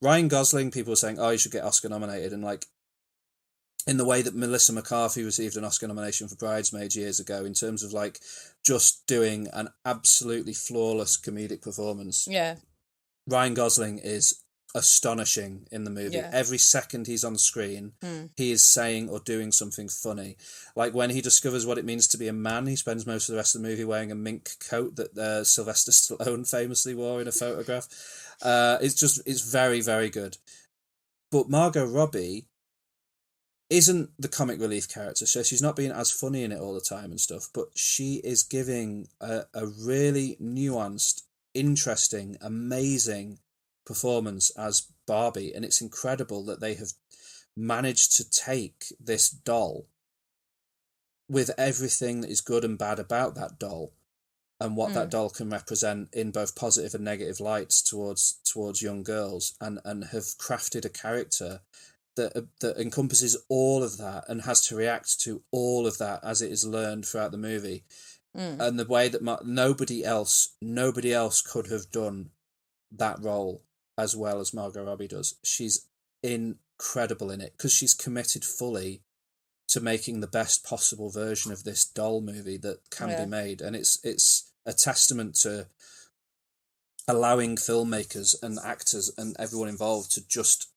Ryan Gosling, people were saying, oh, you should get Oscar nominated. And like, in the way that Melissa McCarthy received an Oscar nomination for Bridesmaids years ago, in terms of like just doing an absolutely flawless comedic performance. Yeah. Ryan Gosling is astonishing in the movie. Every second he's on screen, he is saying or doing something funny. Like when he discovers what it means to be a man, he spends most of the rest of the movie wearing a mink coat that Sylvester Stallone famously wore in a photograph. It's very, very good. But Margot Robbie isn't the comic relief character, so she's not being as funny in it all the time and stuff, but she is giving a really nuanced, interesting, amazing performance as Barbie, and it's incredible that they have managed to take this doll with everything that is good and bad about that doll and what that doll can represent in both positive and negative lights towards young girls, and have crafted a character that encompasses all of that and has to react to all of that as it is learned throughout the movie. And the way that nobody else could have done that role as well as Margot Robbie does. She's incredible in it because she's committed fully to making the best possible version of this doll movie that can be made. And it's a testament to allowing filmmakers and actors and everyone involved to just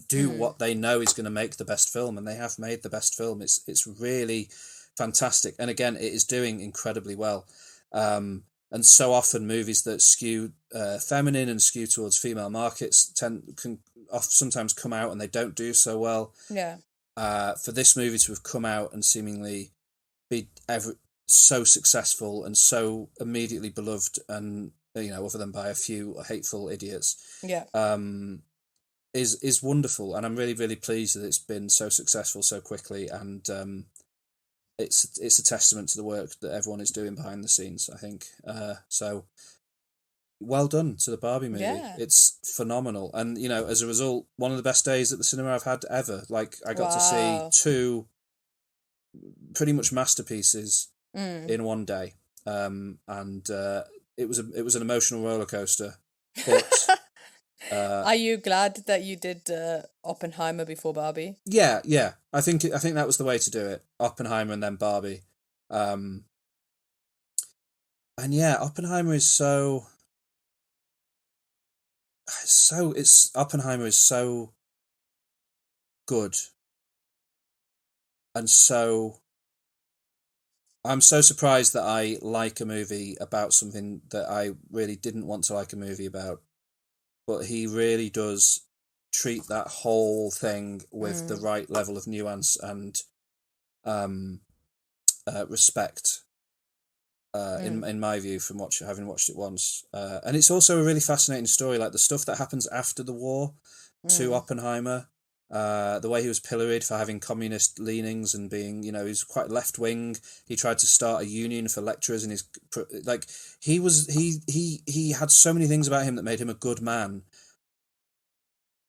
do what they know is going to make the best film, and they have made the best film. It's really fantastic, and again, it is doing incredibly well. And so often movies that skew feminine and skew towards female markets can sometimes come out and they don't do so well. Yeah. For this movie to have come out and seemingly be so successful and so immediately beloved, and other than by a few hateful idiots, is wonderful, and I'm really, really pleased that it's been so successful so quickly, and it's a testament to the work that everyone is doing behind the scenes, I think. So well done to the Barbie movie. Yeah. It's phenomenal, and as a result, one of the best days at the cinema I've had ever. Like, I got to see two pretty much masterpieces in one day, and it was an emotional roller coaster, but. Are you glad that you did Oppenheimer before Barbie? Yeah. I think that was the way to do it. Oppenheimer and then Barbie. And yeah, Oppenheimer is Oppenheimer is so good. And I'm so surprised that I like a movie about something that I really didn't want to like a movie about. But he really does treat that whole thing with the right level of nuance and respect, in my view, from having watched it once. And it's also a really fascinating story, like the stuff that happens after the war to Oppenheimer, the way he was pilloried for having communist leanings and being, he's quite left-wing. He tried to start a union for lecturers, and he had so many things about him that made him a good man,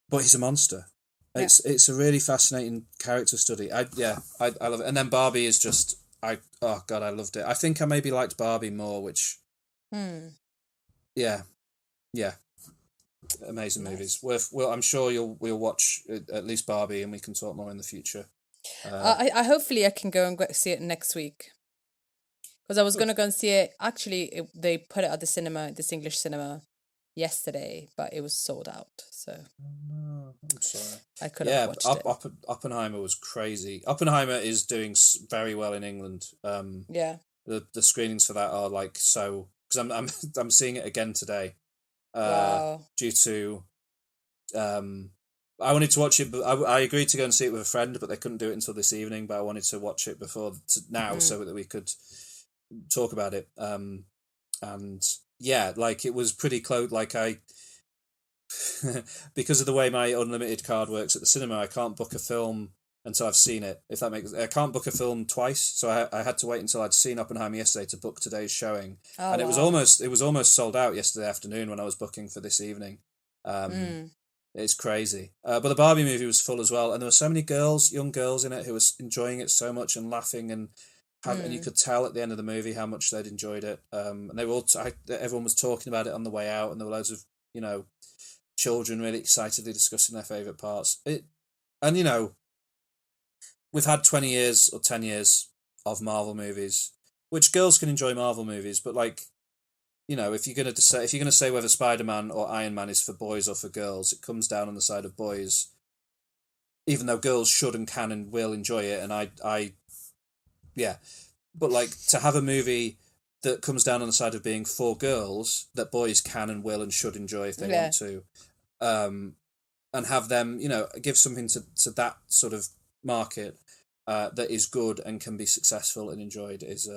but he's a monster. Yeah. It's a really fascinating character study. I love it. And then Barbie is just, I loved it. I think I maybe liked Barbie more, which yeah, amazing movies. I'm sure we'll watch at least Barbie, and we can talk more in the future. I hopefully I can go and see it next week, because I was going to go and see it. Actually, they put it at the cinema, this English cinema, yesterday, but it was sold out. So I'm sorry. I could have watched it. Oppenheimer was crazy. Oppenheimer is doing very well in England. The screenings for that are like so, because I'm seeing it again today. Wow. Due to I wanted to watch it, but I agreed to go and see it with a friend, but they couldn't do it until this evening. But I wanted to watch it before now, so that we could talk about it. And yeah, like, it was pretty close. Like, I because of the way my unlimited card works at the cinema, I can't book a film until I've seen it. If that makes, I can't book a film twice, so I had to wait until I'd seen Oppenheimer yesterday to book today's showing. And it was almost sold out yesterday afternoon when I was booking for this evening. It's crazy. But the Barbie movie was full as well, and there were so many young girls in it who were enjoying it so much and laughing, and you could tell at the end of the movie how much they'd enjoyed it. And they were all everyone was talking about it on the way out, and there were loads of children really excitedly discussing their favourite parts. We've had 20 years or 10 years of Marvel movies, which girls can enjoy Marvel movies, but if you're going to say whether Spider-Man or Iron Man is for boys or for girls, it comes down on the side of boys, even though girls should and can and will enjoy it. And but to have a movie that comes down on the side of being for girls that boys can and will and should enjoy if they want to, and have them, give something to that sort of market that is good and can be successful and enjoyed is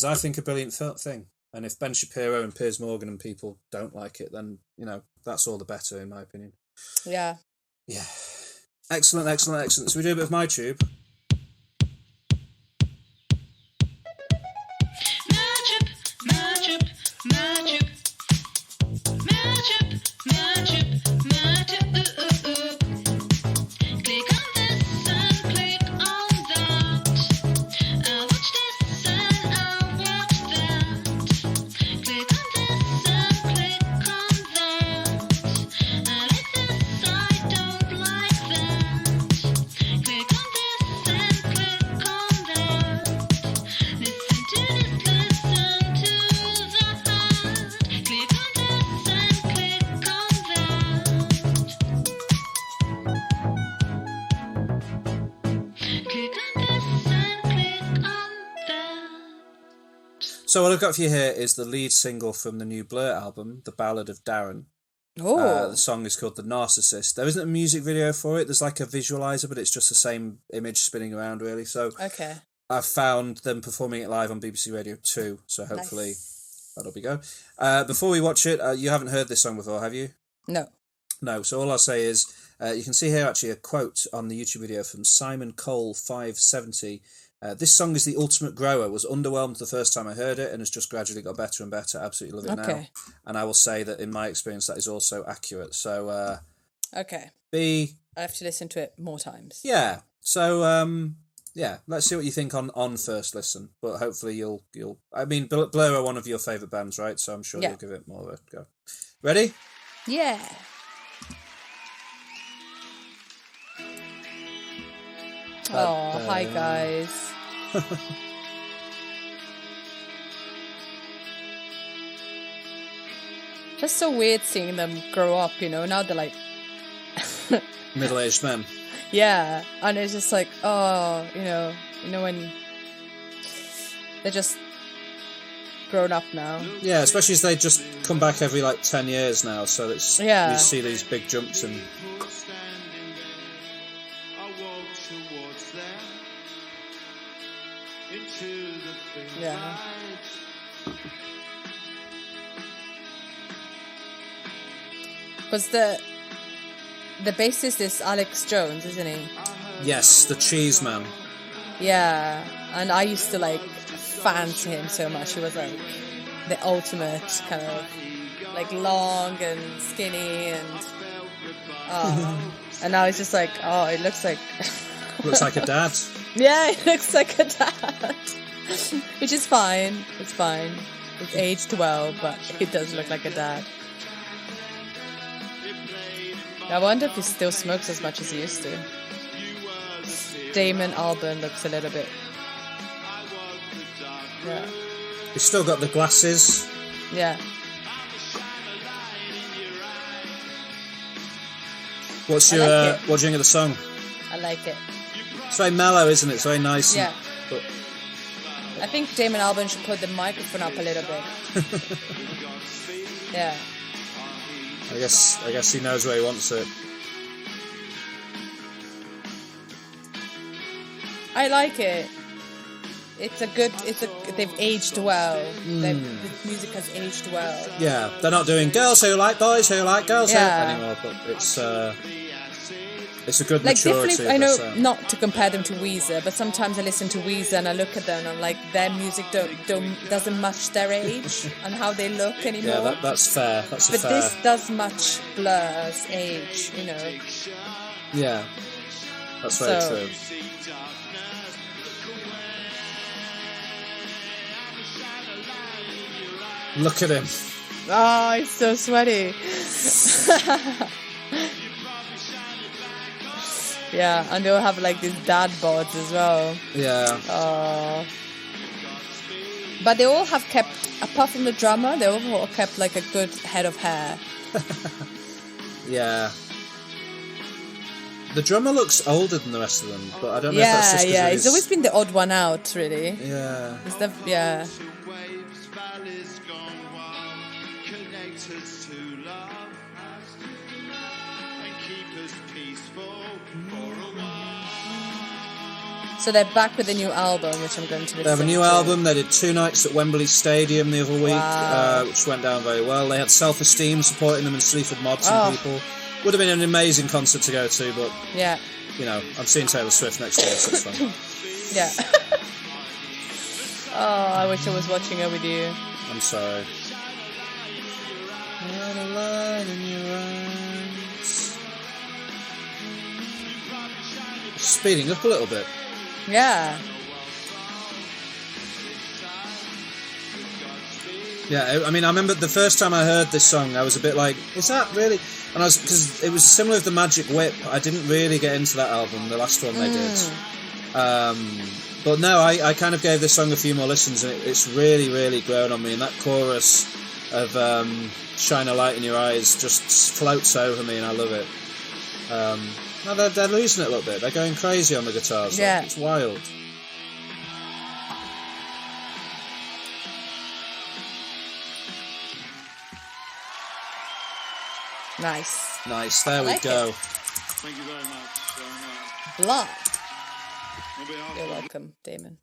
I think a brilliant thing. And if Ben Shapiro and Piers Morgan and people don't like it, then that's all the better, in my opinion. Yeah. Excellent, excellent, excellent. So we do a bit of MyTube. So what I've got for you here is the lead single from the new Blur album, The Ballad of Darren. Oh. The song is called The Narcissist. There isn't a music video for it. There's like a visualizer, but it's just the same image spinning around, really. So Okay. I've found them performing it live on BBC Radio 2, so hopefully that'll be good. Before we watch it, you haven't heard this song before, have you? No. No, so all I'll say is, you can see here actually a quote on the YouTube video from Simon Cole 570. This song is the ultimate grower. Was underwhelmed the first time I heard it and has just gradually got better and better. Absolutely love it now. And I will say that in my experience that is also accurate. So Okay. B. I have to listen to it more times. Yeah. So yeah, let's see what you think on first listen. But hopefully you'll I mean Blur are one of your favourite bands, right? So I'm sure you'll give it more of a go. Ready? Yeah. Oh, hi guys. Just so weird seeing them grow up, you know. Now they're like middle-aged men. Yeah, and it's just like, oh, you know when they're just grown up now. Yeah, especially as they just come back every 10 years now, so it's you see these big jumps and. Yeah. Because the bassist is Alex Jones, isn't he? Yes, the cheese man. Yeah, and I used to fancy him so much. He was the ultimate kind of long and skinny and and now he's just it looks like looks like a dad. Yeah, it looks like a dad. Which is fine. It's fine. It's aged well, but it does look like a dad. I wonder if he still smokes as much as he used to. Damon Albarn looks a little bit. Yeah. He's still got the glasses. Yeah. What do you think of the song? I like it. It's very mellow, isn't it? It's very nice. Yeah. But I think Damon Albarn should put the microphone up a little bit. Yeah. I guess he knows where he wants it. I like it. They've aged well. The music has aged well. Yeah, they're not doing girls who like boys who like girls anymore, but it's a good maturity. I know not to compare them to Weezer, but sometimes I listen to Weezer and I look at them and I'm like, their music doesn't match their age and how they look anymore. Yeah, that's fair. But this does match Blur's age, you know. Yeah, that's very true. Look at him. Oh, he's so sweaty. Yeah, and they'll have these dad boards as well. Yeah. Oh. But they all have kept, apart from the drummer, they all have kept a good head of hair. Yeah. The drummer looks older than the rest of them, but I don't know if that's just because he's always been the odd one out, really. Yeah. Yeah. So they're back with a new album, which I'm going to listen to. They have a new album. They did 2 nights at Wembley Stadium the other week, which went down very well. They had Self-Esteem supporting them in Sleaford Mods and people. Would have been an amazing concert to go to, but Yeah. you know, I'm seeing Taylor Swift next year, so it's fine. Yeah. Oh, I wish I was watching her with you. I'm sorry. Not a light in your eyes. Speeding up a little bit. Yeah. Yeah, I mean, I remember the first time I heard this song, I was a bit like, is that really? And because it was similar with the Magic Whip, I didn't really get into that album, the last one they did. But no, I kind of gave this song a few more listens, and it's really, really grown on me. And that chorus of "Shine a Light in Your Eyes" just floats over me, and I love it. No, they're losing it a little bit. They're going crazy on the guitars. Yeah, it's wild. Nice. There we go. Thank you very much. Blood. You're welcome, Damon.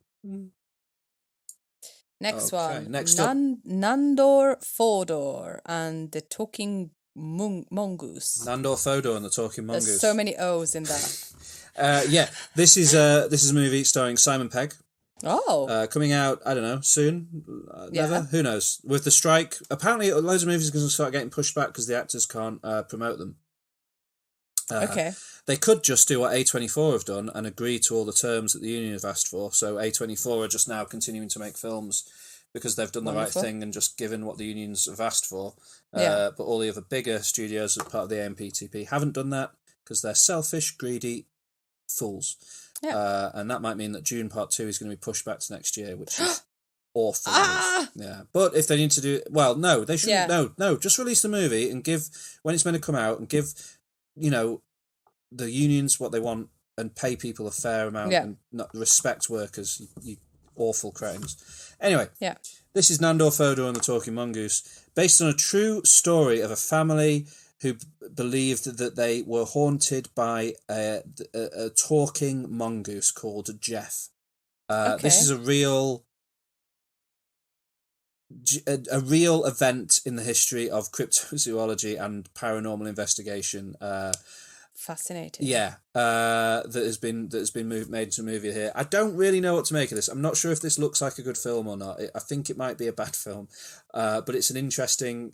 Next one. Next up. Nandor, Fodor, and the Talking Mongoose. Nandor, Fodor, and the Talking Mongoose. There's so many O's in that. Yeah, this is a movie starring Simon Pegg. Oh. Coming out, I don't know, soon? Never? Yeah. Who knows? With the strike, apparently loads of movies are going to start getting pushed back because the actors can't promote them. Okay. They could just do what A24 have done and agree to all the terms that the union have asked for. So A24 are just now continuing to make films because they've done the right thing and just given what the unions have asked for. But all the other bigger studios as part of the AMPTP haven't done that because they're selfish, greedy fools. Yeah. And that might mean that Dune Part 2 is going to be pushed back to next year, which is awful. Yeah. But if they need to do... Well, no, they shouldn't. Yeah. No, just release the movie and give... When it's meant to come out and give, you know, the unions what they want and pay people a fair amount and not respect workers, you awful cretins. Anyway, this is Nandor, Fodor and the Talking Mongoose, based on a true story of a family who believed that they were haunted by a talking mongoose called Jeff. This is a real event in the history of cryptozoology and paranormal investigation. Fascinating. Yeah, that has been made into a movie here. I don't really know what to make of this. I'm not sure if this looks like a good film or not. I think it might be a bad film, but it's an interesting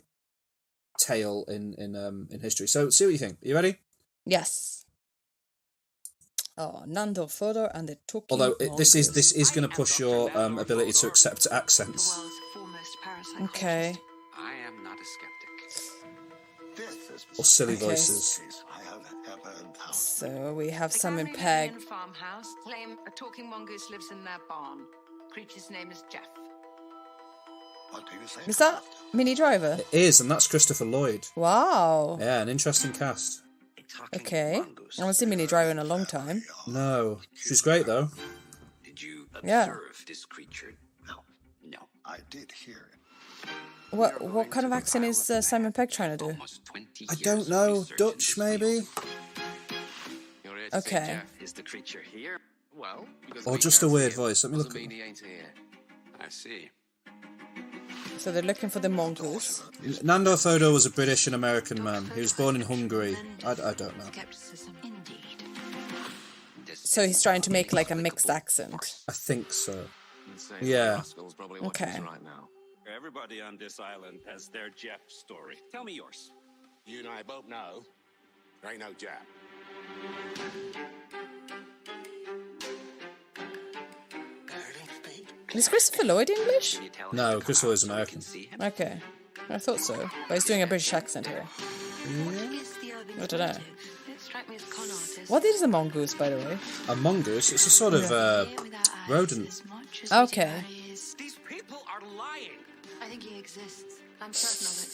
tale in history. So see what you think. Are you ready? Yes. Oh, Nandor, Fodor and the Talking Although this is going to push your ability to accept accents. Okay. I am not a skeptic. Or silly voices. So we have Simon Pegg. Farmhouse claim a talking mongoose lives in their barn. Creature's name is Jeff. Is that Minnie Driver? It is, and that's Christopher Lloyd. Wow. Yeah, an interesting cast. Okay. I haven't seen Minnie Driver in a long time. No. She's great, though. Did you observe this creature? No. I did hear it. What kind of accent is Simon Pegg trying to do? I don't know. Dutch, maybe? Okay. Is the creature here? Well, or just a weird voice. Let me look. I see. So they're looking for the mongoose. Nandor Fodor was a British and American man. He was born in Hungary. I don't know. So he's trying to make like a mixed accent. I think so. Yeah. Okay. Everybody on this island has their Jeff story. Tell me yours. You and I both know there ain't no Jeff. Is Christopher Lloyd English? No, Christopher Lloyd's American. Okay. I thought so. But he's doing a British accent here. I don't know. What is a mongoose, by the way? A mongoose? It's a sort of rodent. Okay. These people are lying. I think he exists. I'm certain of it.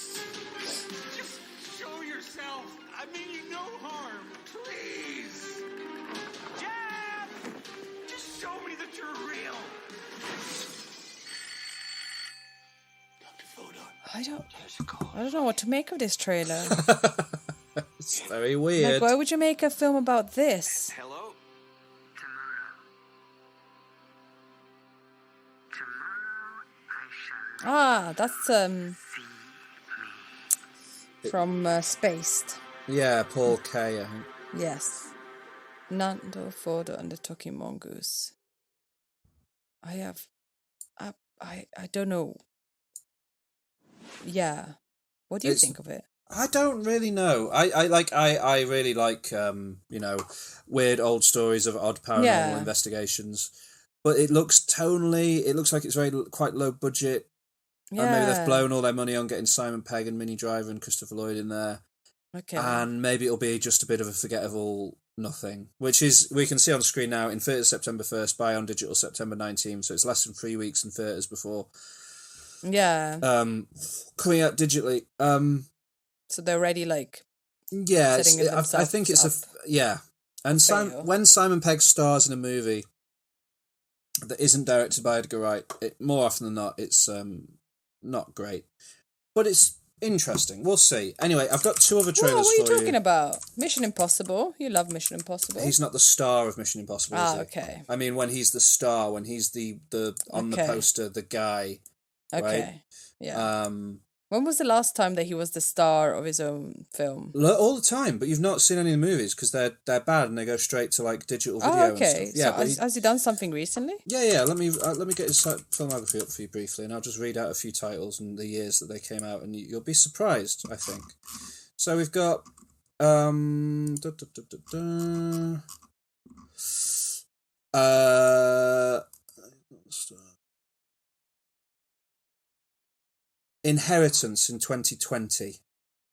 Just show yourself. I mean you no harm. Please. Jeff! Just show me that you're real. I don't know what to make of this trailer. It's very weird. Like, why would you make a film about this? Hello? Ah, that's from Spaced. Yeah, Paul K, I think. Yes. Nandor, Fodor, and the Talking Mongoose. I don't know. Yeah. What do you think of it? I don't really know. I really like weird old stories of odd paranormal investigations. But it looks like it's quite low budget. Yeah. And maybe they've blown all their money on getting Simon Pegg and Minnie Driver and Christopher Lloyd in there. Okay. And maybe it'll be just a bit of a forgettable nothing, which is, we can see on screen now, in theatres September 1st, buy on digital September 19th, so it's less than 3 weeks in theatres before. Yeah. Coming out digitally. So they're already yeah, setting it themselves I think it's up. yeah. And when Simon Pegg stars in a movie that isn't directed by Edgar Wright, more often than not, it's not great. But it's interesting. We'll see. Anyway, I've got 2 other trailers for you. What are you talking about? Mission Impossible. You love Mission Impossible. He's not the star of Mission Impossible, is he? Okay. I mean, when he's the star, when he's the on the poster, the guy. Okay. Right? Yeah. When was the last time that he was the star of his own film? All the time, but you've not seen any of the movies because they're bad and they go straight to digital video and stuff. Yeah, so has he done something recently? Yeah. Let me get his filmography up for you briefly, and I'll just read out a few titles and the years that they came out, and you'll be surprised, I think. So we've got Inheritance in 2020.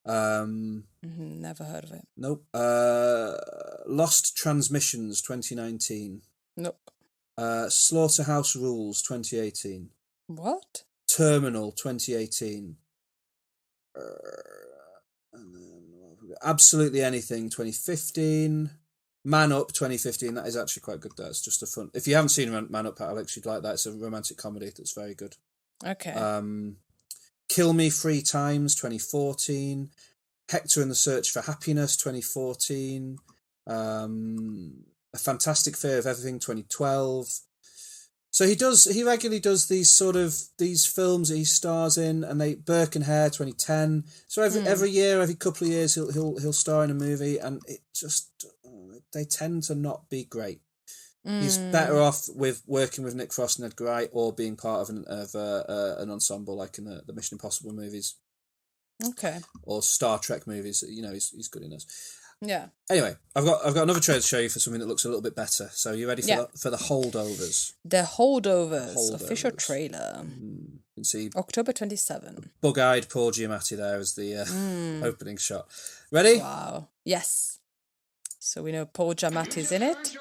Never heard of it. Nope. Lost Transmissions 2019. Nope. Slaughterhouse Rules 2018. What? Terminal 2018. And then Absolutely Anything 2015. Man Up 2015. That is actually quite good. That's just a fun. If you haven't seen Man Up, Alex, you'd like that. It's a romantic comedy that's very good. Okay. Kill Me 3 Times 2014. Hector and the Search for Happiness 2014. A Fantastic Fear of Everything 2012. So he regularly does these films that he stars in, and Burke and Hare 2010. So every year, every couple of years, he'll star in a movie, and it just they tend to not be great. He's better off with working with Nick Frost and Edgar Wright, or being part of an ensemble like in the Mission Impossible movies. Okay. Or Star Trek movies. He's good in those. Yeah. Anyway, I've got another trailer to show you for something that looks a little bit better. So you ready for the Holdovers? The Holdovers official trailer. You can see October 27. Bug-eyed Paul Giamatti there as the opening shot. Ready? Wow. Yes. So we know Paul Giamatti's in it.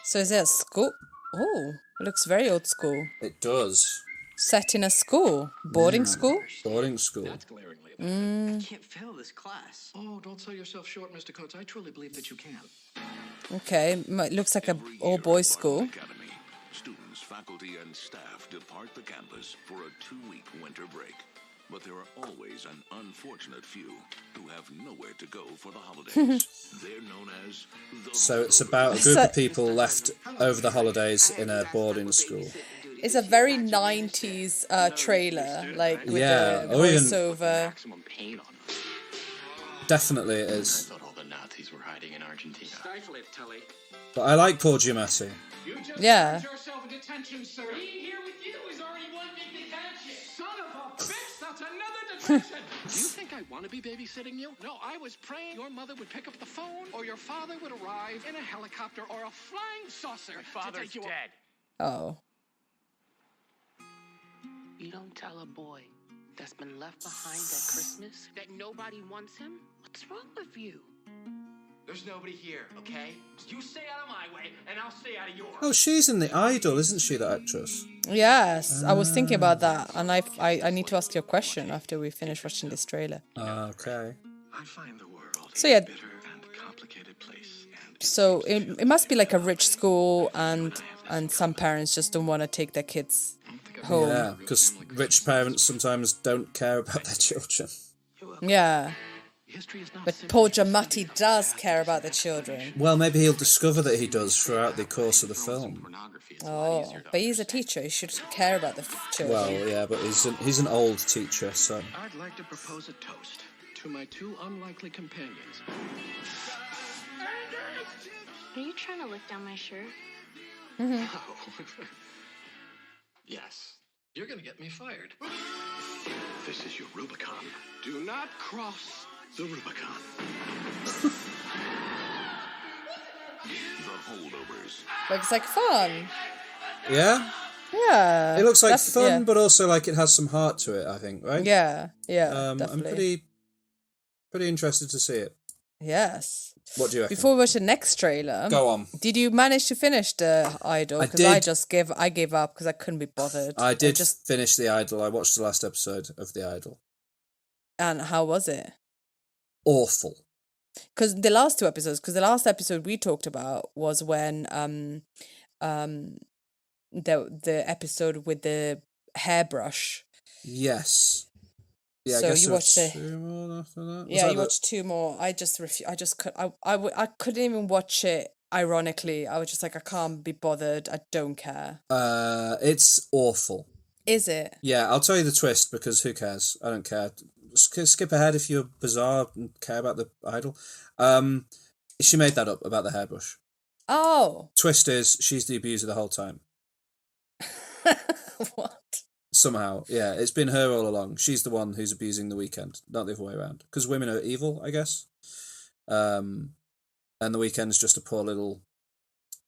So is it a school? Oh, it looks very old school. It does. Set in a school. Boarding school? Boarding school. That's glaringly apparent. I can't fail this class. Oh, don't sell yourself short, Mr. Coates. I truly believe that you can. Okay, it looks like an all-boys school. Academy, students, faculty, and staff depart the campus for a 2-week winter break. But there are always an unfortunate few who have nowhere to go for the holidays. They're known as the So it's about a group of people left over the holidays in a boarding school. It's a very 90s trailer, with the voiceover. Definitely it is. I thought all the Nazis were hiding in Argentina. Stifle it, Tully. But I like Paul Giamatti. Yeah. Yourself in detention, sir. Being here with you is already one big detention. Son of a bitch, that's another detention. Do you think I want to be babysitting you? No, I was praying your mother would pick up the phone, or your father would arrive in a helicopter or a flying saucer. My father's dead. Oh. You don't tell a boy that's been left behind at Christmas that nobody wants him? What's wrong with you? There's nobody here, okay? You stay out of my way, and I'll stay out of yours. Oh, she's in The Idol, isn't she, that actress? Yes, I was thinking about that, and I need to ask you a question after we finish watching this trailer. Okay. I find the world So yeah. a bitter and complicated place. So it must be like a rich school, and some parents just don't want to take their kids home. Yeah, because rich parents sometimes don't care about their children. Yeah. History is not But simply poor a set Giamatti of does facts. care about the children. Well, maybe he'll discover that he does throughout the course of the film. Pornography is a lot Oh, easier to but he's a understand. teacher. He should care about the children. Well, yeah, but he's an old teacher, so... I'd like to propose a toast to my two unlikely companions. Are you trying to look down my shirt? No. Yes. You're gonna get me fired. This is your Rubicon. Do not cross the Rubicon. The Holdovers. Looks like fun. Yeah? Yeah. It looks like That's- fun, yeah. but also like it has some heart to it, I think, right? Yeah, I'm definitely. pretty interested to see it. Yes. What do you reckon? Before we watch the next trailer, Go on. Did you manage to finish the Idol? I Because did. I gave up because I couldn't be bothered. I did just finish The Idol. I watched the last episode of The Idol. And how was it? Awful. Because the last two episodes, because the last episode we talked about was when the episode with the hairbrush. Yes. Yeah, So I guess you there were watched the- two more after that. Was Yeah, that you watched two more. I just I couldn't even watch it. Ironically, I was just like, I can't be bothered. I don't care. It's awful. Is it? Yeah, I'll tell you the twist because who cares? I don't care. Skip ahead if you're bizarre and care about the Idol. She made that up about the hairbrush. Oh. Twist is she's the abuser the whole time. What? Somehow, yeah, it's been her all along. She's the one who's abusing the Weekend, not the other way around. Because women are evil, I guess. And the Weekend's just a poor little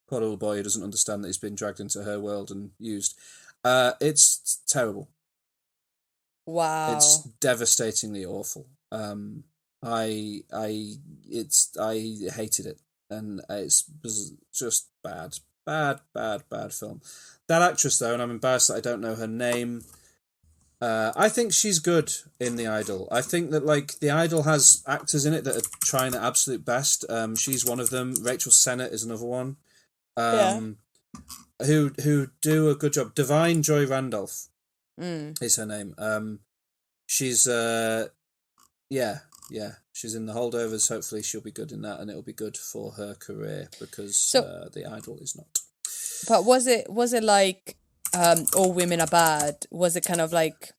boy who doesn't understand that he's been dragged into her world and used. It's terrible. Wow. It's devastatingly awful. I hated it, and it was just bad film. That actress though, and I'm embarrassed that I don't know her name. I think she's good in The Idol. I think that like The Idol has actors in it that are trying their absolute best. She's one of them. Rachel Sennett is another one. Who do a good job. Divine Joy Randolph is her name. She's she's in the Holdovers. Hopefully she'll be good in that, and it'll be good for her career because The Idol is not. But was it like all women are bad? Was it kind of like,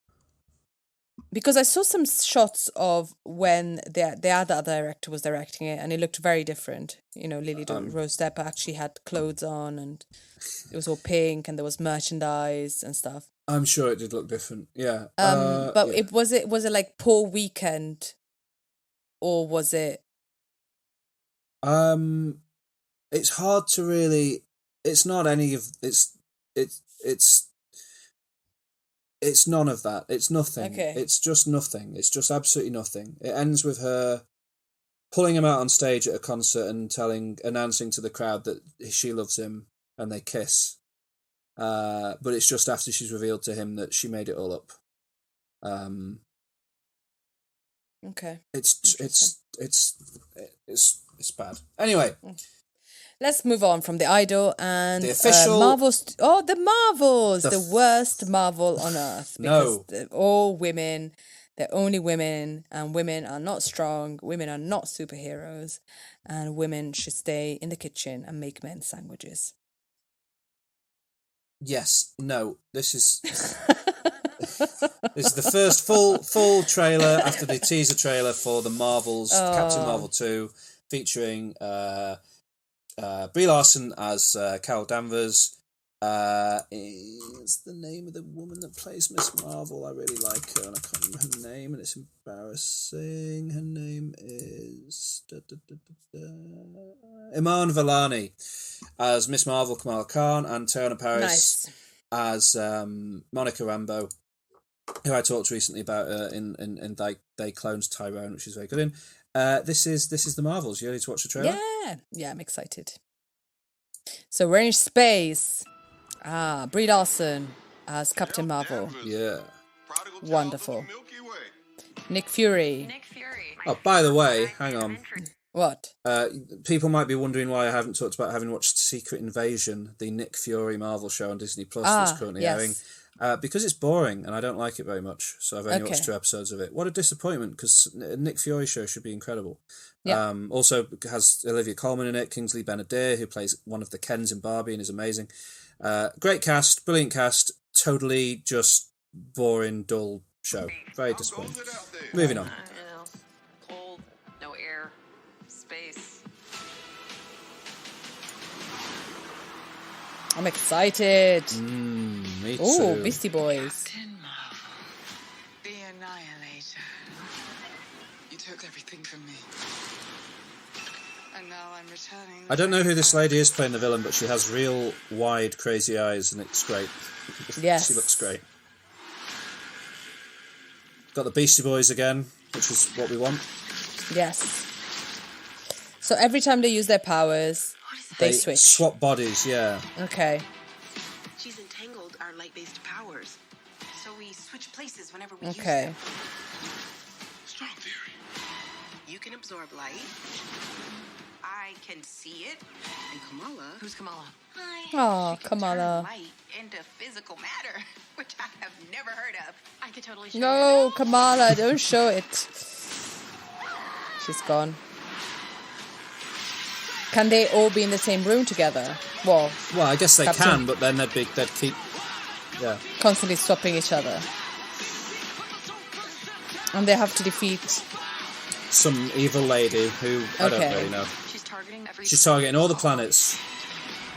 because I saw some shots of when the other director was directing it, and it looked very different. You know, Lily Rose Depp actually had clothes on, and it was all pink, and there was merchandise and stuff. I'm sure it did look different. Yeah. But yeah. was it like Poor Weekend, or was it? It's hard to really. It's not any of it's none of that. It's nothing. Okay. It's just nothing. It's just absolutely nothing. It ends with her pulling him out on stage at a concert and announcing to the crowd that she loves him, and they kiss. But it's just after she's revealed to him that she made it all up. Okay. It's bad. Anyway. Let's move on from the Idol and the official Marvels. Oh, the Marvels, the worst Marvel on earth. Because they're all women. They're only women, and women are not strong. Women are not superheroes, and women should stay in the kitchen and make men sandwiches. Yes. No. This is the first full trailer after the teaser trailer for the Marvels Captain Marvel 2, featuring Brie Larson as Carol Danvers. It's the name of the woman that plays Miss Marvel. I really like her, and I can't remember her name, and it's embarrassing. Her name is Iman Vellani as Miss Marvel Kamala Khan, and Tyrone Paris as Monica Rambeau, who I talked recently about in They Clones Tyrone, which is very good in. This is the Marvels. You ready to watch the trailer? Yeah, I'm excited. So we're in space. Brie Larson as Captain Marvel. Yeah. Wonderful. Nick Fury. Oh, by the way, hang on. What? People might be wondering why I haven't talked about having watched Secret Invasion, the Nick Fury Marvel show on Disney Plus that's currently airing. because it's boring and I don't like it very much. So I've only watched 2 episodes of it. What a disappointment, because Nick Fury show should be incredible. Yeah. Also has Olivia Colman in it, Kingsley Ben-Adir, who plays one of the Kens in Barbie and is amazing. Great cast, brilliant cast, totally just boring, dull show. Very disappointing. Moving on. Cold, no air, space. I'm excited. Me too. Oh, Beastie Boys. Captain Marvel, the Annihilator. You took everything from me. And now I'm returning. I don't know who this lady is playing the villain, but she has real wide, crazy eyes, and it's great. Yes. She looks great. Got the Beastie Boys again, which is what we want. Yes. So every time they use their powers, they switch. Swap bodies, yeah. Okay. She's entangled our light-based powers. So we switch places whenever we use Okay. them. Strong theory. You can absorb light. I can see it. And Kamala... Who's Kamala? Hi. Oh, She can Kamala. turn light into physical matter, which I have never heard of. I could totally show No, Kamala, don't show it. She's gone. Can they all be in the same room together? Well, I guess they Captain. can, but then they'd keep, yeah. Constantly swapping each other. And they have to defeat... Some evil lady who, I don't Okay. really know. She's targeting every... She's targeting all the planets,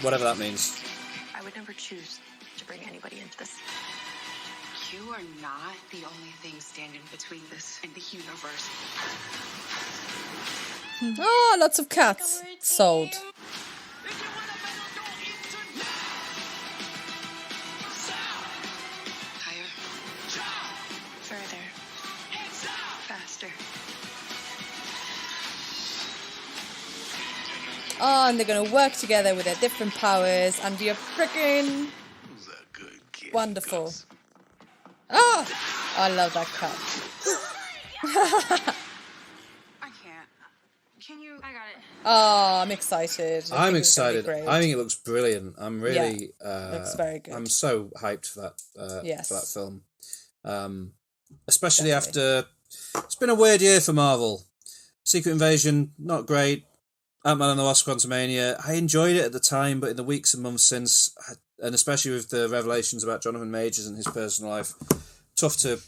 whatever that means. I would never choose to bring anybody into this. You are not the only thing standing between this and the universe. Oh, lots of cats. Sold. Higher. Further. Faster. Oh, and they're going to work together with their different powers and be a freaking wonderful. Oh, I love that cat. I can't. Can you? I got it. Oh, I'm excited. I I'm think it's gonna be excited. great. I think it looks brilliant. I'm really... looks very good. I'm so hyped for that, Yes. for that film. Especially after... It's been a weird year for Marvel. Secret Invasion, not great. Ant-Man and the Wasp: Quantumania. I enjoyed it at the time, but in the weeks and months since, and especially with the revelations about Jonathan Majors and his personal life, tough to...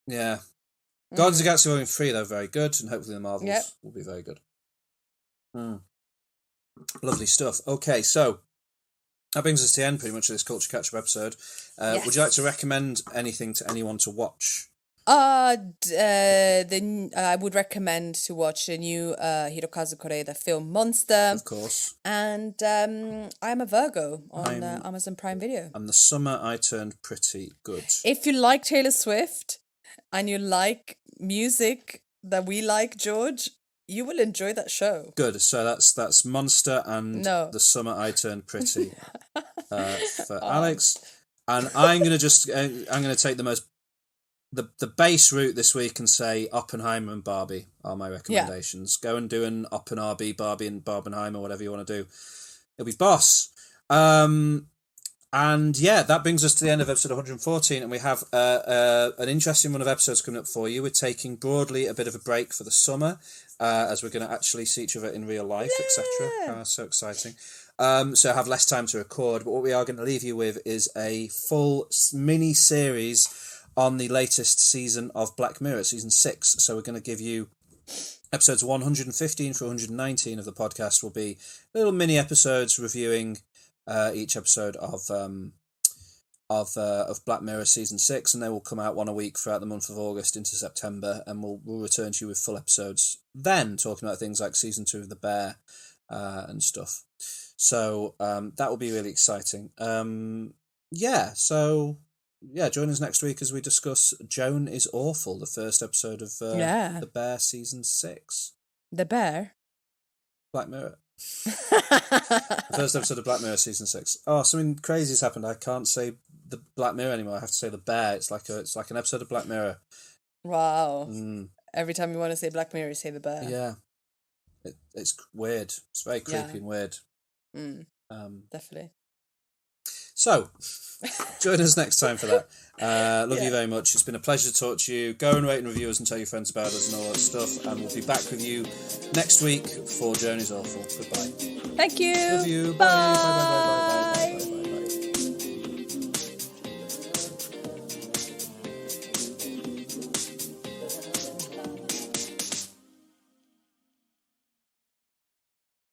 Yeah. Guardians of the Galaxy Volume 3, though, very good, and hopefully the Marvels will be very good. Lovely stuff. Okay, so that brings us to the end, pretty much, of this Culture Catch-Up episode. Would you like to recommend anything to anyone to watch? I would recommend to watch the new Hirokazu Koreeda film Monster. Of course. And I'm a Virgo on Amazon Prime Video. And the summer I turned pretty good. If you like Taylor Swift and you like music that we like, George, you will enjoy that show. Good. So that's Monster and The Summer I Turned Pretty for Alex. And I'm gonna take the base route this week and say Oppenheimer and Barbie are my recommendations. Go and do an Barbie and Barbenheimer, whatever you want to do. It'll be boss. And yeah, that brings us to the end of episode 114, and we have an interesting run of episodes coming up for you. We're taking broadly a bit of a break for the summer, as we're going to actually see each other in real life, etc. So exciting. So I have less time to record, but what we are going to leave you with is a full mini-series on the latest season of Black Mirror, season 6. So we're going to give you episodes 115 through 119 of the podcast will be little mini episodes reviewing each episode of Black Mirror season 6, and they will come out one a week throughout the month of August into September, and we'll return to you with full episodes then, talking about things like season 2 of The Bear and stuff. So that will be really exciting. Join us next week as we discuss Joan is Awful, the first episode of The Bear season 6. The Bear? Black Mirror. The first episode of Black Mirror season 6. Oh, something crazy has happened. I can't say the Black Mirror anymore. I have to say The Bear. It's like an episode of Black Mirror. Wow. Every time you want to say Black Mirror, you say The Bear. Yeah. It's weird. It's very creepy and weird. Definitely. So, join us next time for that. Love you very much. It's been a pleasure to talk to you. Go and rate and review us and tell your friends about us and all that stuff. And we'll be back with you next week for Journey's Awful. Goodbye. Thank you. Love you. Bye. Bye. Bye.